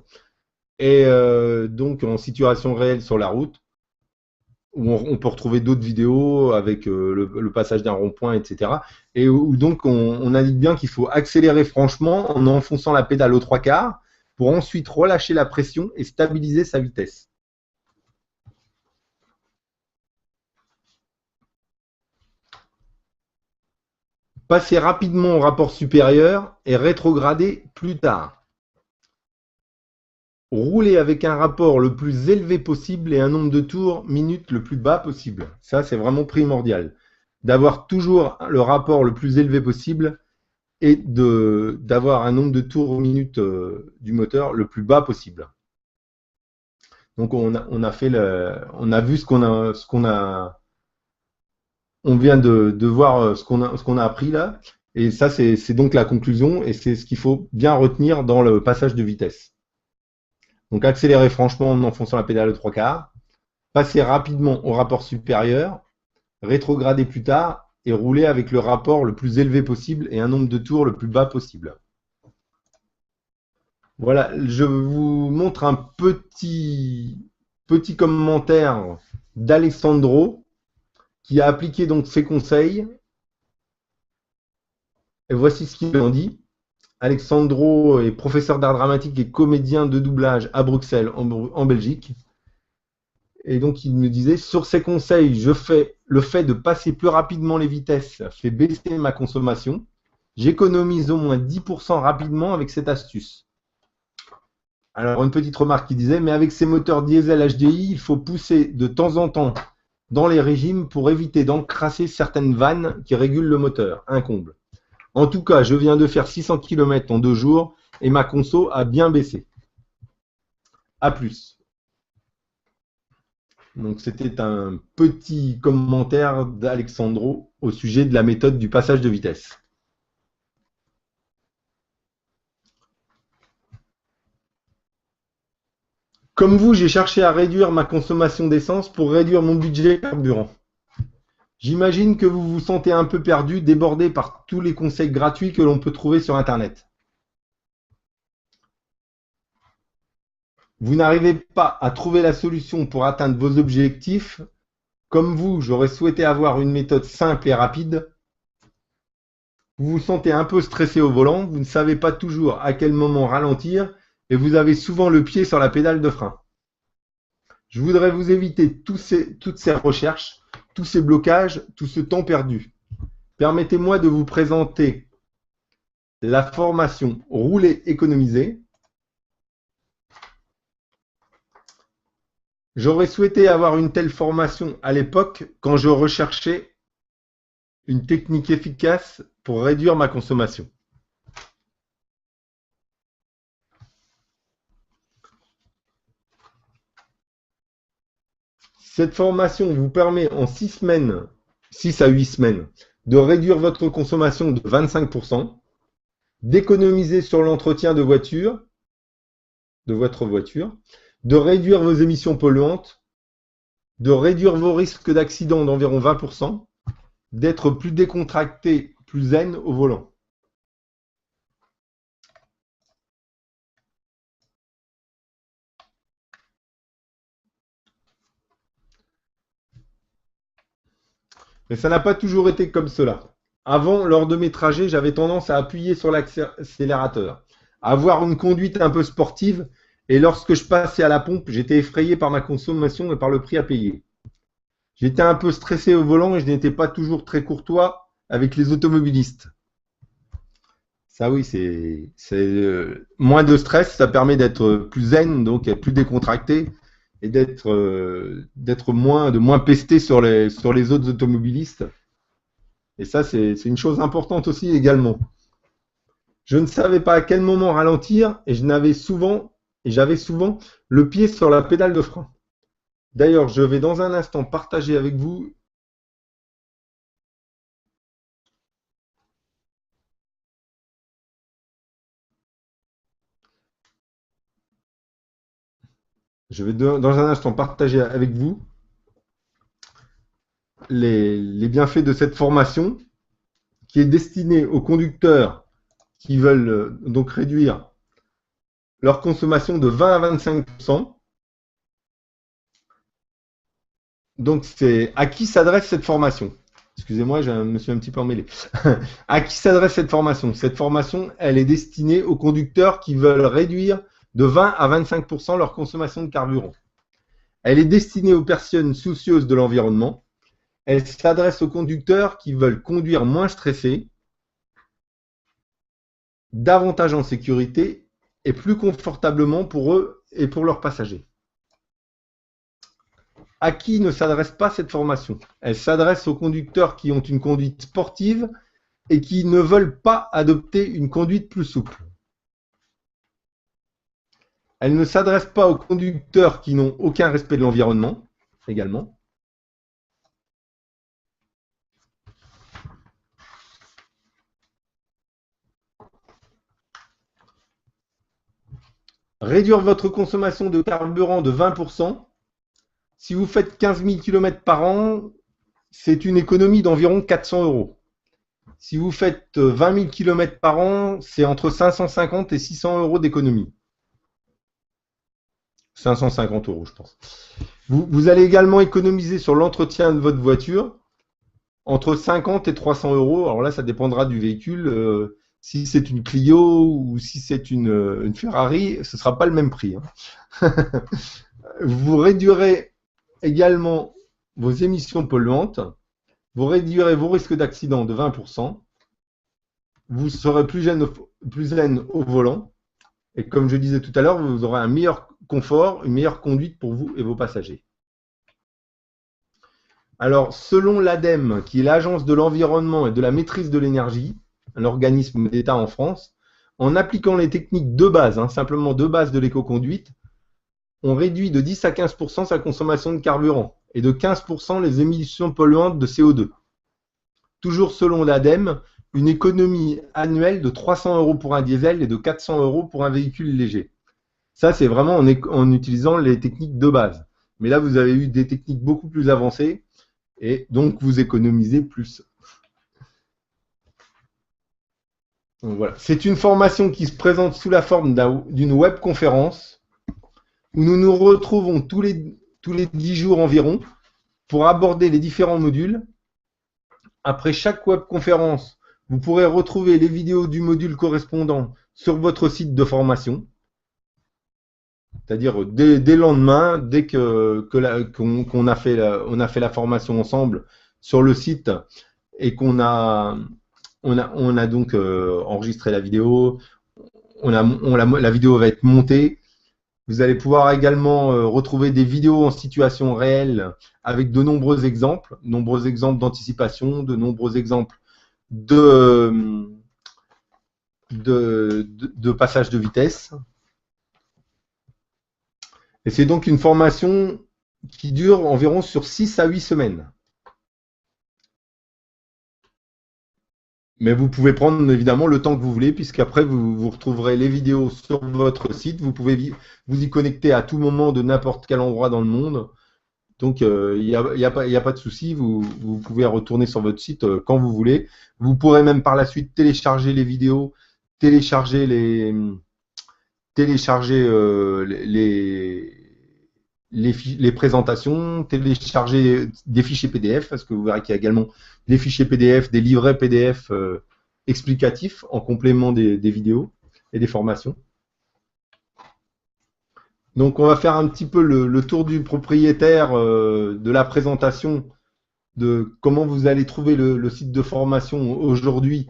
et donc en situation réelle sur la route, où on peut retrouver d'autres vidéos avec le passage d'un rond-point, etc. Et où donc on indique bien qu'il faut accélérer franchement en enfonçant la pédale aux trois quarts pour ensuite relâcher la pression et stabiliser sa vitesse. Passer rapidement au rapport supérieur et rétrograder plus tard. Rouler avec un rapport le plus élevé possible et un nombre de tours minutes le plus bas possible. Ça, c'est vraiment primordial. D'avoir toujours le rapport le plus élevé possible et d'avoir un nombre de tours minutes du moteur le plus bas possible. Donc on a vu on vient de voir ce qu'on a appris là, et ça c'est donc la conclusion et c'est ce qu'il faut bien retenir dans le passage de vitesse. Donc accélérer franchement en enfonçant la pédale de trois quarts, passer rapidement au rapport supérieur, rétrograder plus tard et rouler avec le rapport le plus élevé possible et un nombre de tours le plus bas possible. Voilà, je vous montre un petit commentaire d'Alessandro qui a appliqué donc ces conseils. Et voici ce qu'il en dit. Alessandro est professeur d'art dramatique et comédien de doublage à Bruxelles, en Belgique. Et donc il me disait, sur ces conseils, le fait de passer plus rapidement les vitesses fait baisser ma consommation. J'économise au moins 10% rapidement avec cette astuce. Alors, une petite remarque qui disait, mais avec ces moteurs diesel HDI, il faut pousser de temps en temps dans les régimes pour éviter d'encrasser certaines vannes qui régulent le moteur. Un comble. En tout cas, je viens de faire 600 km en 2 jours et ma conso a bien baissé. A plus. Donc, c'était un petit commentaire d'Alexandro au sujet de la méthode du passage de vitesse. Comme vous, j'ai cherché à réduire ma consommation d'essence pour réduire mon budget carburant. J'imagine que vous vous sentez un peu perdu, débordé par tous les conseils gratuits que l'on peut trouver sur Internet. Vous n'arrivez pas à trouver la solution pour atteindre vos objectifs. Comme vous, j'aurais souhaité avoir une méthode simple et rapide. Vous vous sentez un peu stressé au volant, vous ne savez pas toujours à quel moment ralentir et vous avez souvent le pied sur la pédale de frein. Je voudrais vous éviter toutes ces recherches, tous ces blocages, tout ce temps perdu. Permettez-moi de vous présenter la formation Rouler économiser. J'aurais souhaité avoir une telle formation à l'époque quand je recherchais une technique efficace pour réduire ma consommation. Cette formation vous permet en 6 semaines, 6 à 8 semaines, de réduire votre consommation de 25%, d'économiser sur l'entretien de votre voiture, de réduire vos émissions polluantes, de réduire vos risques d'accident d'environ 20%, d'être plus décontracté, plus zen au volant. Mais ça n'a pas toujours été comme cela. Avant, lors de mes trajets, j'avais tendance à appuyer sur l'accélérateur, à avoir une conduite un peu sportive, et lorsque je passais à la pompe, j'étais effrayé par ma consommation et par le prix à payer. J'étais un peu stressé au volant et je n'étais pas toujours très courtois avec les automobilistes. Ça oui, c'est moins de stress, ça permet d'être plus zen, donc être plus décontracté et d'être moins pesté sur les autres automobilistes. Et ça, c'est une chose importante aussi également. Je ne savais pas à quel moment ralentir et j'avais souvent le pied sur la pédale de frein. D'ailleurs, je vais dans un instant partager avec vous les bienfaits de cette formation qui est destiné aux conducteurs qui veulent donc réduire leur consommation de 20 à 25%. Donc, c'est à qui s'adresse cette formation? Excusez-moi, je me suis un petit peu emmêlé. À qui s'adresse cette formation? Cette formation, elle est destinée aux conducteurs qui veulent réduire de 20 à 25% leur consommation de carburant. Elle est destinée aux personnes soucieuses de l'environnement. Elle s'adresse aux conducteurs qui veulent conduire moins stressés, davantage en sécurité et plus confortablement pour eux et pour leurs passagers. À qui ne s'adresse pas cette formation? Elle s'adresse aux conducteurs qui ont une conduite sportive et qui ne veulent pas adopter une conduite plus souple. Elle ne s'adresse pas aux conducteurs qui n'ont aucun respect de l'environnement, également. Réduire votre consommation de carburant de 20%. Si vous faites 15 000 km par an, c'est une économie d'environ 400 €. Si vous faites 20 000 km par an, c'est entre 550 et 600 € d'économie. 550 €, je pense. Vous allez également économiser sur l'entretien de votre voiture entre 50 et 300 €. Alors là, ça dépendra du véhicule. Si c'est une Clio ou si c'est une Ferrari, ce ne sera pas le même prix. Vous réduirez également vos émissions polluantes. Vous réduirez vos risques d'accident de 20%. Vous serez plus zen au volant. Et comme je disais tout à l'heure, vous aurez un meilleur confort, une meilleure conduite pour vous et vos passagers. Alors, selon l'ADEME, qui est l'Agence de l'environnement et de la maîtrise de l'énergie, un organisme d'État en France, en appliquant les techniques de base, simplement de base de l'éco-conduite, on réduit de 10 à 15% sa consommation de carburant et de 15% les émissions polluantes de CO2. Toujours selon l'ADEME, une économie annuelle de 300 € pour un diesel et de 400 € pour un véhicule léger. Ça, c'est vraiment en utilisant les techniques de base. Mais là, vous avez eu des techniques beaucoup plus avancées et donc vous économisez plus. Donc, voilà. C'est une formation qui se présente sous la forme d'une webconférence où nous nous retrouvons tous les 10 jours environ pour aborder les différents modules. Après chaque webconférence, vous pourrez retrouver les vidéos du module correspondant sur votre site de formation. C'est-à-dire dès le lendemain, dès qu'on a fait la formation ensemble sur le site et qu'on a donc enregistré la vidéo, la vidéo va être montée. Vous allez pouvoir également retrouver des vidéos en situation réelle avec de nombreux exemples d'anticipation, de nombreux exemples de passage de vitesse. Et c'est donc une formation qui dure environ sur 6 à 8 semaines. Mais vous pouvez prendre évidemment le temps que vous voulez, puisqu'après vous retrouverez les vidéos sur votre site. Vous pouvez vous y connecter à tout moment de n'importe quel endroit dans le monde. Donc il n'y a pas de souci, vous pouvez retourner sur votre site quand vous voulez. Vous pourrez même par la suite télécharger les vidéos, télécharger les présentations, télécharger des fichiers PDF, parce que vous verrez qu'il y a également des fichiers PDF, des livrets PDF explicatifs en complément des vidéos et des formations. Donc on va faire un petit peu le tour du propriétaire de la présentation de comment vous allez trouver le site de formation aujourd'hui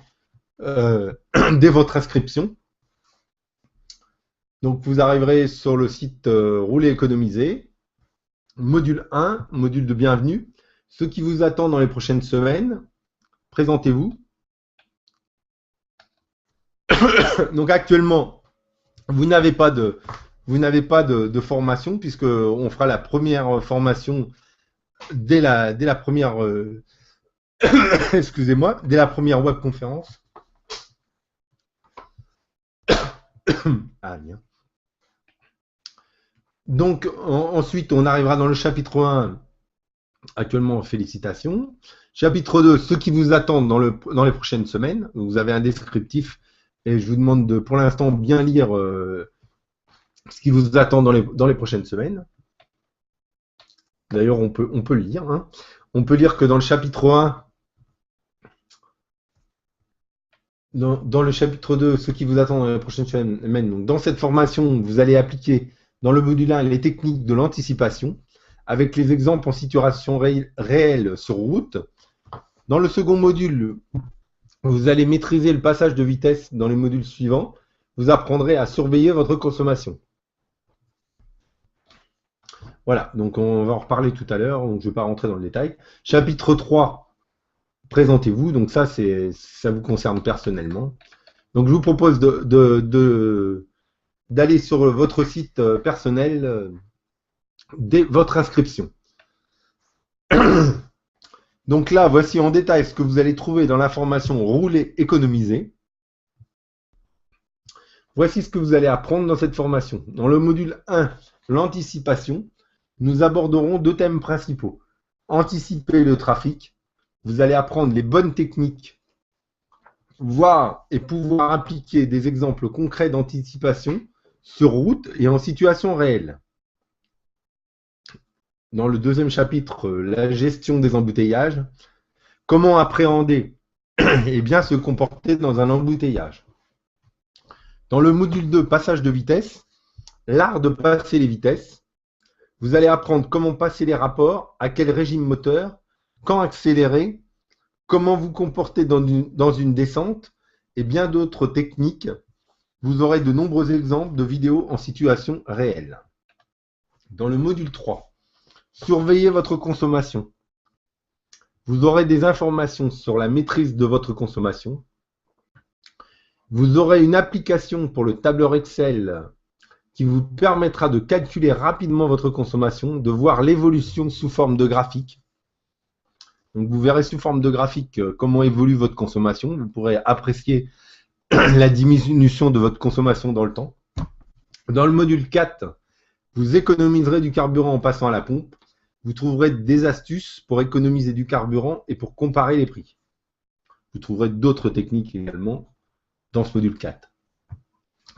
dès votre inscription. Donc vous arriverez sur le site Rouler économiser. Module 1, module de bienvenue. Ce qui vous attend dans les prochaines semaines, présentez-vous. Donc actuellement, vous n'avez pas de formation, puisqu'on fera la première formation dès la première excusez-moi, dès la première webconférence. Ah bien. Donc ensuite, on arrivera dans le chapitre 1. Actuellement, félicitations. Chapitre 2, ce qui vous attend dans les prochaines semaines. Vous avez un descriptif et je vous demande de, pour l'instant, bien lire ce qui vous attend dans les prochaines semaines. D'ailleurs, on peut le lire. Hein. On peut lire que dans le chapitre 1, dans le chapitre 2, ce qui vous attend dans les prochaines semaines, donc dans cette formation, vous allez appliquer dans le module 1 les techniques de l'anticipation avec les exemples en situation réelle sur route. Dans le second module, vous allez maîtriser le passage de vitesse dans les modules suivants. Vous apprendrez à surveiller votre consommation. Voilà, donc on va en reparler tout à l'heure, donc je ne vais pas rentrer dans le détail. Chapitre 3, présentez-vous, donc ça vous concerne personnellement. Donc je vous propose d'aller sur votre site personnel dès votre inscription. Donc là, voici en détail ce que vous allez trouver dans la formation Rouler, économiser. Voici ce que vous allez apprendre dans cette formation. Dans le module 1, l'anticipation, nous aborderons 2 thèmes principaux. Anticiper le trafic. Vous allez apprendre les bonnes techniques, voir et pouvoir appliquer des exemples concrets d'anticipation sur route et en situation réelle. Dans le deuxième chapitre, la gestion des embouteillages, comment appréhender et bien se comporter dans un embouteillage. Dans le module 2, passage de vitesse, l'art de passer les vitesses. Vous allez apprendre comment passer les rapports, à quel régime moteur, quand accélérer, comment vous comporter dans une descente et bien d'autres techniques. Vous aurez de nombreux exemples de vidéos en situation réelle. Dans le module 3, surveillez votre consommation. Vous aurez des informations sur la maîtrise de votre consommation. Vous aurez une application pour le tableur Excel qui vous permettra de calculer rapidement votre consommation, de voir l'évolution sous forme de graphique. Donc vous verrez sous forme de graphique comment évolue votre consommation. Vous pourrez apprécier la diminution de votre consommation dans le temps. Dans le module 4, vous économiserez du carburant en passant à la pompe. Vous trouverez des astuces pour économiser du carburant et pour comparer les prix. Vous trouverez d'autres techniques également dans ce module 4.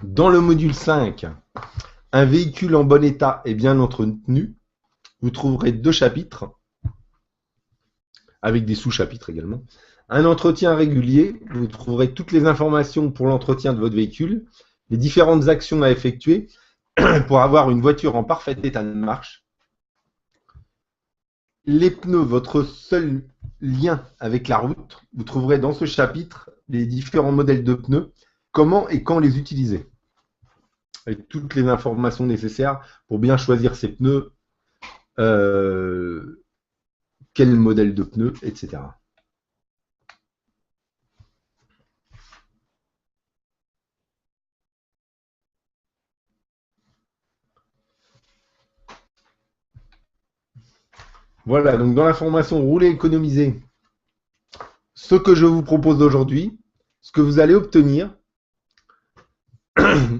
Dans le module 5, un véhicule en bon état et bien entretenu, vous trouverez 2 chapitres, avec des sous-chapitres également. Un entretien régulier, vous trouverez toutes les informations pour l'entretien de votre véhicule, les différentes actions à effectuer pour avoir une voiture en parfait état de marche. Les pneus, votre seul lien avec la route, vous trouverez dans ce chapitre les différents modèles de pneus, comment et quand les utiliser. Avec toutes les informations nécessaires pour bien choisir ces pneus, quel modèle de pneus, etc. Voilà, donc dans la formation Rouler, économiser, ce que je vous propose aujourd'hui, ce que vous allez obtenir,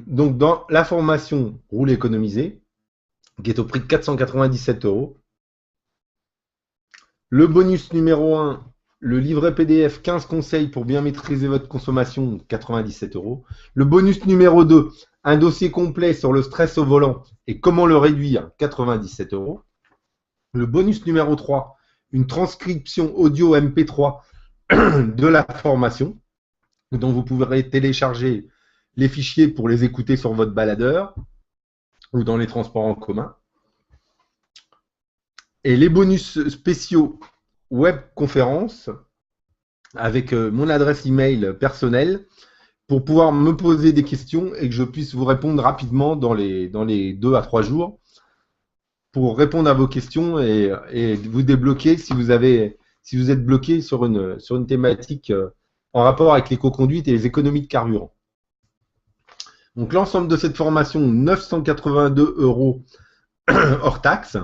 donc dans la formation Rouler, économiser, qui est au prix de 497 €, le bonus numéro 1, le livret PDF 15 conseils pour bien maîtriser votre consommation, 97 €. Le bonus numéro 2, un dossier complet sur le stress au volant et comment le réduire, 97 €. Le bonus numéro 3, une transcription audio MP3 de la formation, dont vous pourrez télécharger les fichiers pour les écouter sur votre baladeur ou dans les transports en commun. Et les bonus spéciaux web conférence avec mon adresse email personnelle pour pouvoir me poser des questions et que je puisse vous répondre rapidement dans les 2 à 3 jours pour répondre à vos questions et vous débloquer si vous êtes bloqué sur une thématique en rapport avec l'éco-conduite et les économies de carburant. Donc l'ensemble de cette formation, 982 € hors taxe.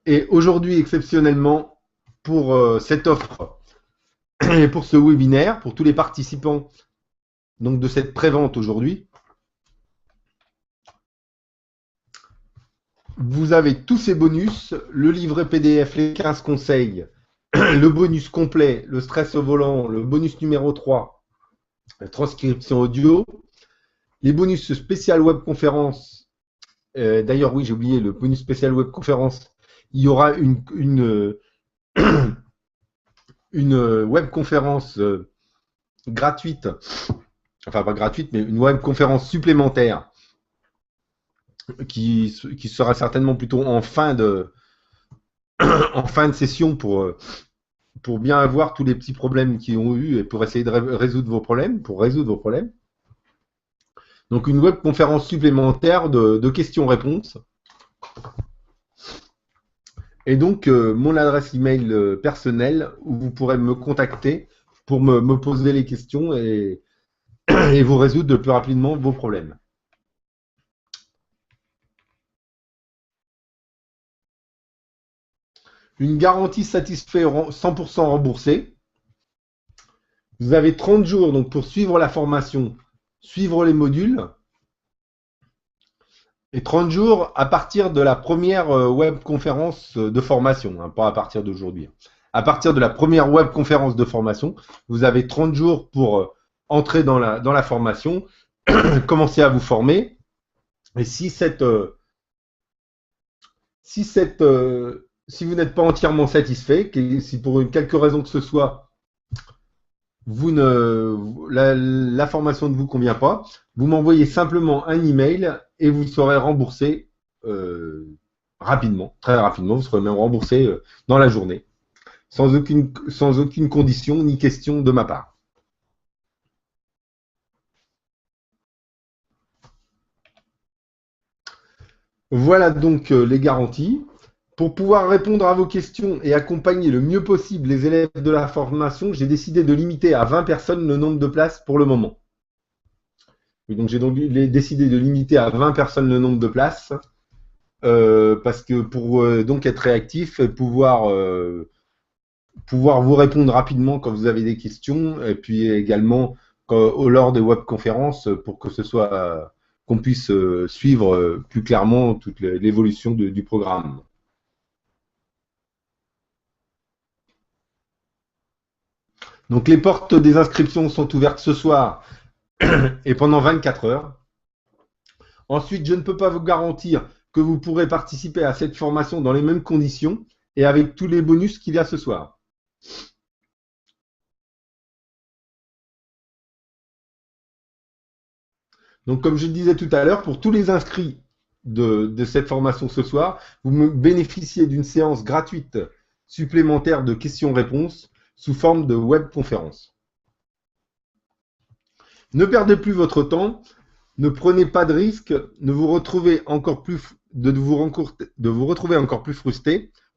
Et aujourd'hui, exceptionnellement, pour cette offre et pour ce webinaire, pour tous les participants donc, de cette prévente aujourd'hui, vous avez tous ces bonus, le livret PDF, les 15 conseils le bonus complet, le stress au volant, le bonus numéro 3, la transcription audio, les bonus spécial webconférence. D'ailleurs, oui, j'ai oublié le bonus spécial webconférence. Il y aura une webconférence gratuite, enfin pas gratuite, mais une webconférence supplémentaire qui sera certainement plutôt en fin de session pour bien avoir tous les petits problèmes qu'ils ont eu et pour essayer de résoudre vos problèmes, Donc une webconférence supplémentaire de questions-réponses. Et donc mon adresse email personnelle où vous pourrez me contacter pour me poser les questions et vous résoudre le plus rapidement vos problèmes. Une garantie satisfait 100% remboursée. Vous avez 30 jours donc pour suivre la formation, suivre les modules. Et 30 jours à partir de la première webconférence de formation, hein, pas à partir d'aujourd'hui. À partir de la première webconférence de formation, vous avez 30 jours pour entrer dans la formation, commencer à vous former. Et si vous n'êtes pas entièrement satisfait, si pour quelque raison que ce soit, la formation ne vous convient pas, vous m'envoyez simplement un email et vous serez remboursé rapidement, très rapidement. Vous serez même remboursé dans la journée, sans aucune condition ni question de ma part. Voilà donc les garanties. Pour pouvoir répondre à vos questions et accompagner le mieux possible les élèves de la formation, j'ai décidé de limiter à 20 personnes le nombre de places pour le moment. Et donc j'ai donc décidé de limiter à 20 personnes le nombre de places parce que pour donc être réactif et pouvoir vous répondre rapidement quand vous avez des questions et puis également lors des webconférences pour que ce soit qu'on puisse suivre plus clairement toute l'évolution du programme. Donc les portes des inscriptions sont ouvertes ce soir et pendant 24 heures. Ensuite, je ne peux pas vous garantir que vous pourrez participer à cette formation dans les mêmes conditions et avec tous les bonus qu'il y a ce soir. Donc comme je le disais tout à l'heure, pour tous les inscrits de cette formation ce soir, vous bénéficiez d'une séance gratuite supplémentaire de questions-réponses sous forme de webconférence. Ne perdez plus votre temps, ne prenez pas de risque de vous retrouver encore plus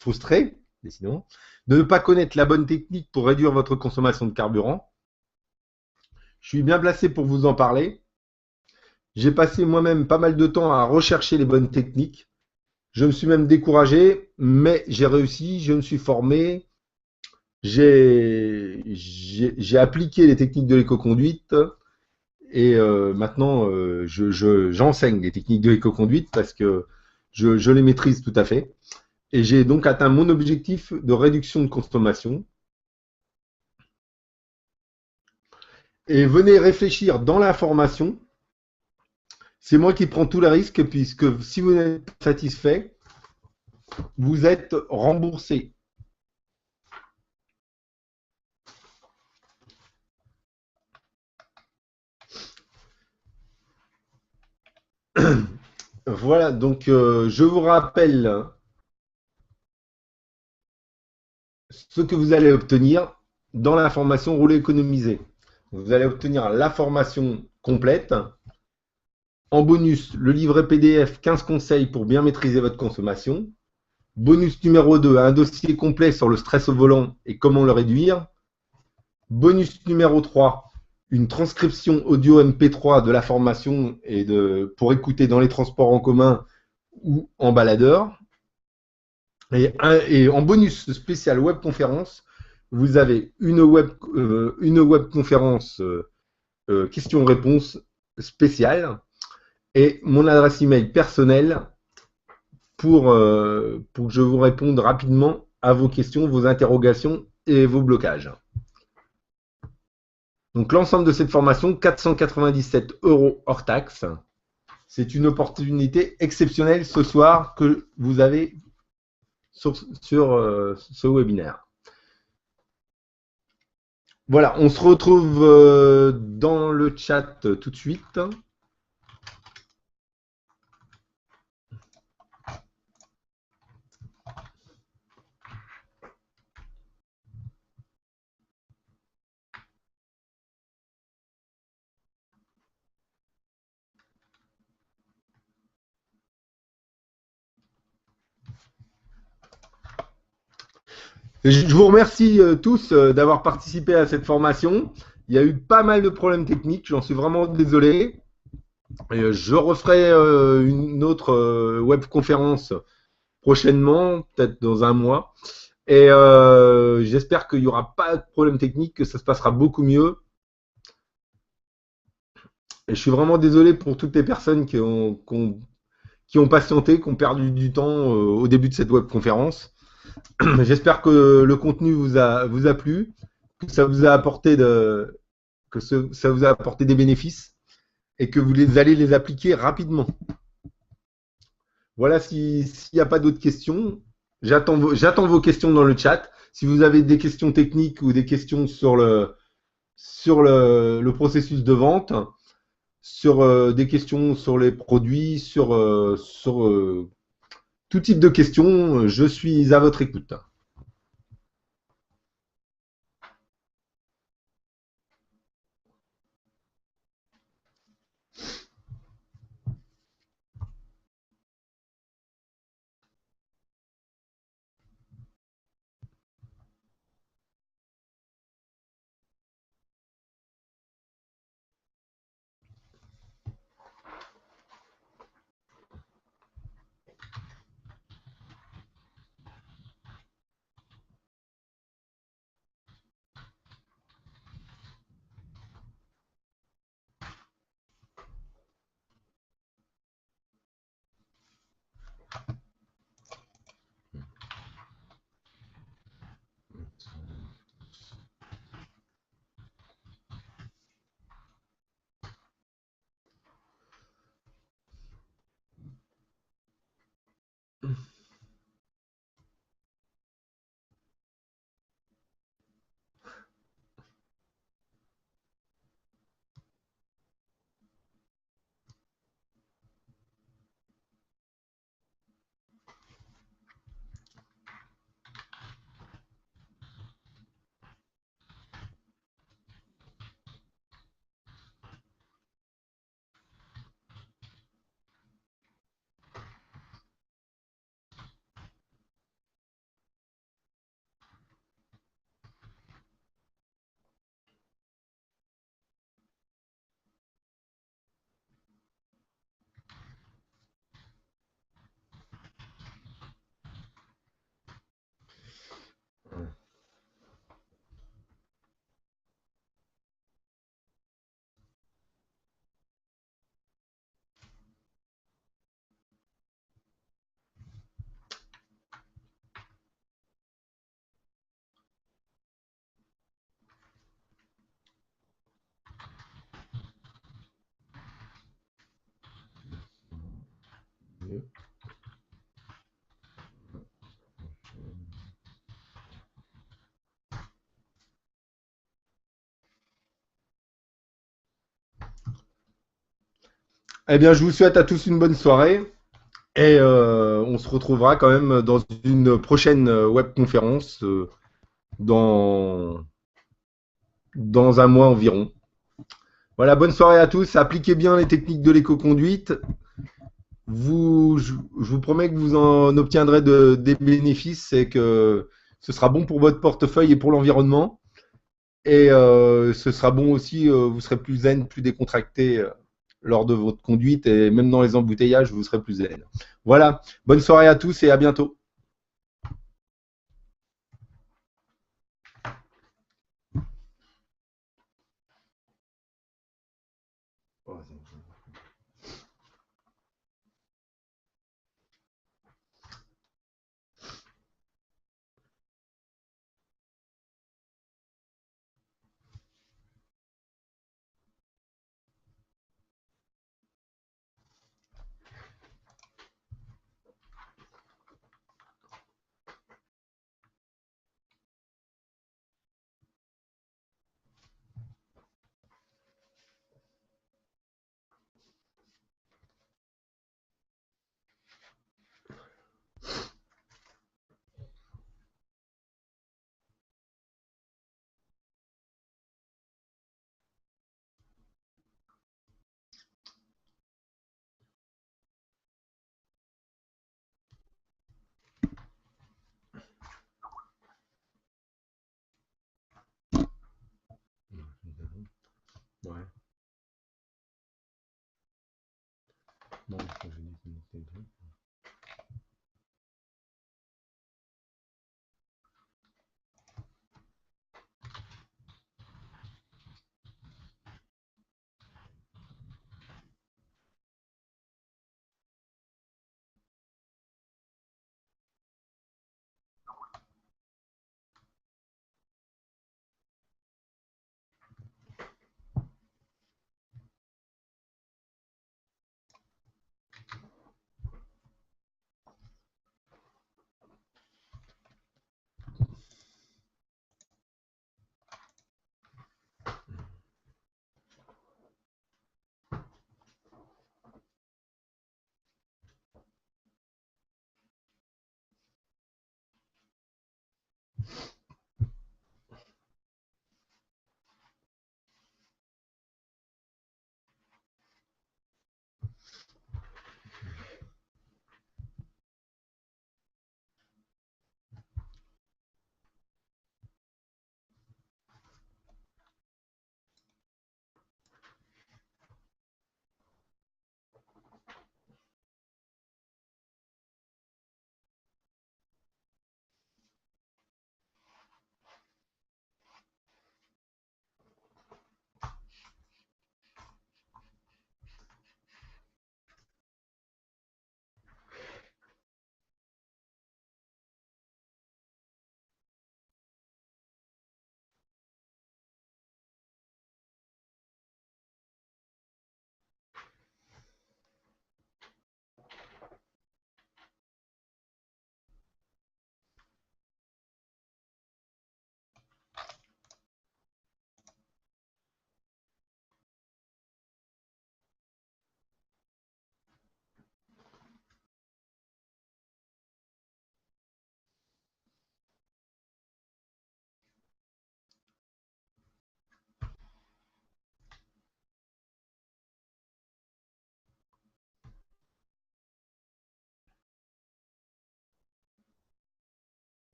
frustré, décidément, de ne pas connaître la bonne technique pour réduire votre consommation de carburant. Je suis bien placé pour vous en parler. J'ai passé moi-même pas mal de temps à rechercher les bonnes techniques. Je me suis même découragé, mais j'ai réussi, je me suis formé. J'ai appliqué les techniques de l'éco-conduite et maintenant j'enseigne les techniques de l'éco-conduite parce que je les maîtrise tout à fait. Et j'ai donc atteint mon objectif de réduction de consommation. Et venez réfléchir dans la formation. C'est moi qui prends tous les risques puisque si vous n'êtes pas satisfait, vous êtes remboursé. Voilà, donc je vous rappelle ce que vous allez obtenir dans la formation Rouler économiser. Vous allez obtenir la formation complète. En bonus, le livret PDF 15 conseils pour bien maîtriser votre consommation. Bonus numéro 2, un dossier complet sur le stress au volant et comment le réduire. Bonus numéro 3, une transcription audio MP3 de la formation et pour écouter dans les transports en commun ou en baladeur. Et en bonus spécial webconférence, vous avez une webconférence questions-réponses spéciale et mon adresse email personnelle pour que je vous réponde rapidement à vos questions, vos interrogations et vos blocages. Donc l'ensemble de cette formation, 497 € hors taxe. C'est une opportunité exceptionnelle ce soir que vous avez sur ce webinaire. Voilà, on se retrouve dans le chat tout de suite. Je vous remercie tous d'avoir participé à cette formation. Il y a eu pas mal de problèmes techniques, j'en suis vraiment désolé. Et je referai une autre webconférence prochainement, peut-être dans un mois. Et j'espère qu'il n'y aura pas de problème technique, que ça se passera beaucoup mieux. Et je suis vraiment désolé pour toutes les personnes qui ont patienté, qui ont perdu du temps au début de cette webconférence. J'espère que le contenu vous a plu, que ça vous a apporté ça vous a apporté des bénéfices et que vous allez les appliquer rapidement. Voilà, s'il n'y a pas d'autres questions, j'attends vos questions dans le chat. Si vous avez des questions techniques ou des questions sur le processus de vente, sur des questions sur les produits, sur tout type de questions, je suis à votre écoute. Eh bien, je vous souhaite à tous une bonne soirée et on se retrouvera quand même dans une prochaine webconférence dans, dans un mois environ. Voilà, bonne soirée à tous. Appliquez bien les techniques de l'éco-conduite. Je vous promets que vous en obtiendrez des bénéfices et que ce sera bon pour votre portefeuille et pour l'environnement. Et ce sera bon aussi, vous serez plus zen, plus décontracté lors de votre conduite et même dans les embouteillages, vous serez plus zen. Voilà, bonne soirée à tous et à bientôt. Ouais. Non, je vais déconnecter le truc.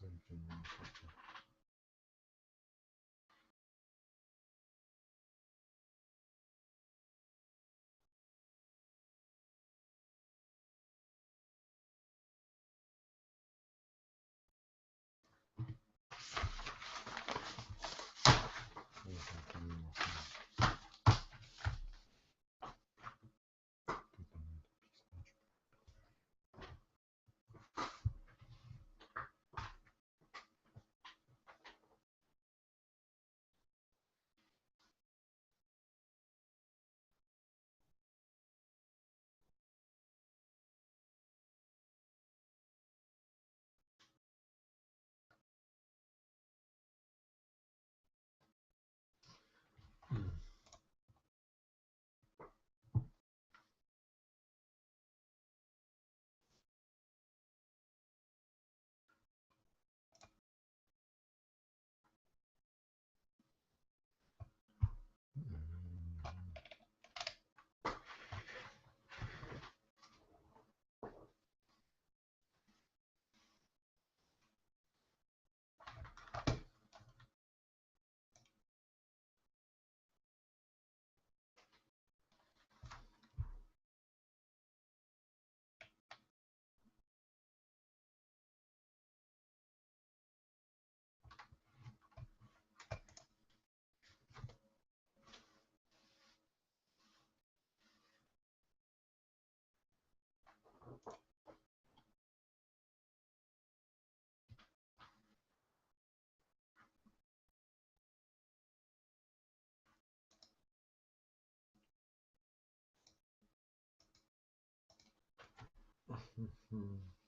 Ça me fait une bonne chose. Ouais, ça va faire une bonne chose. Tout pas mal de pixels. Mhm.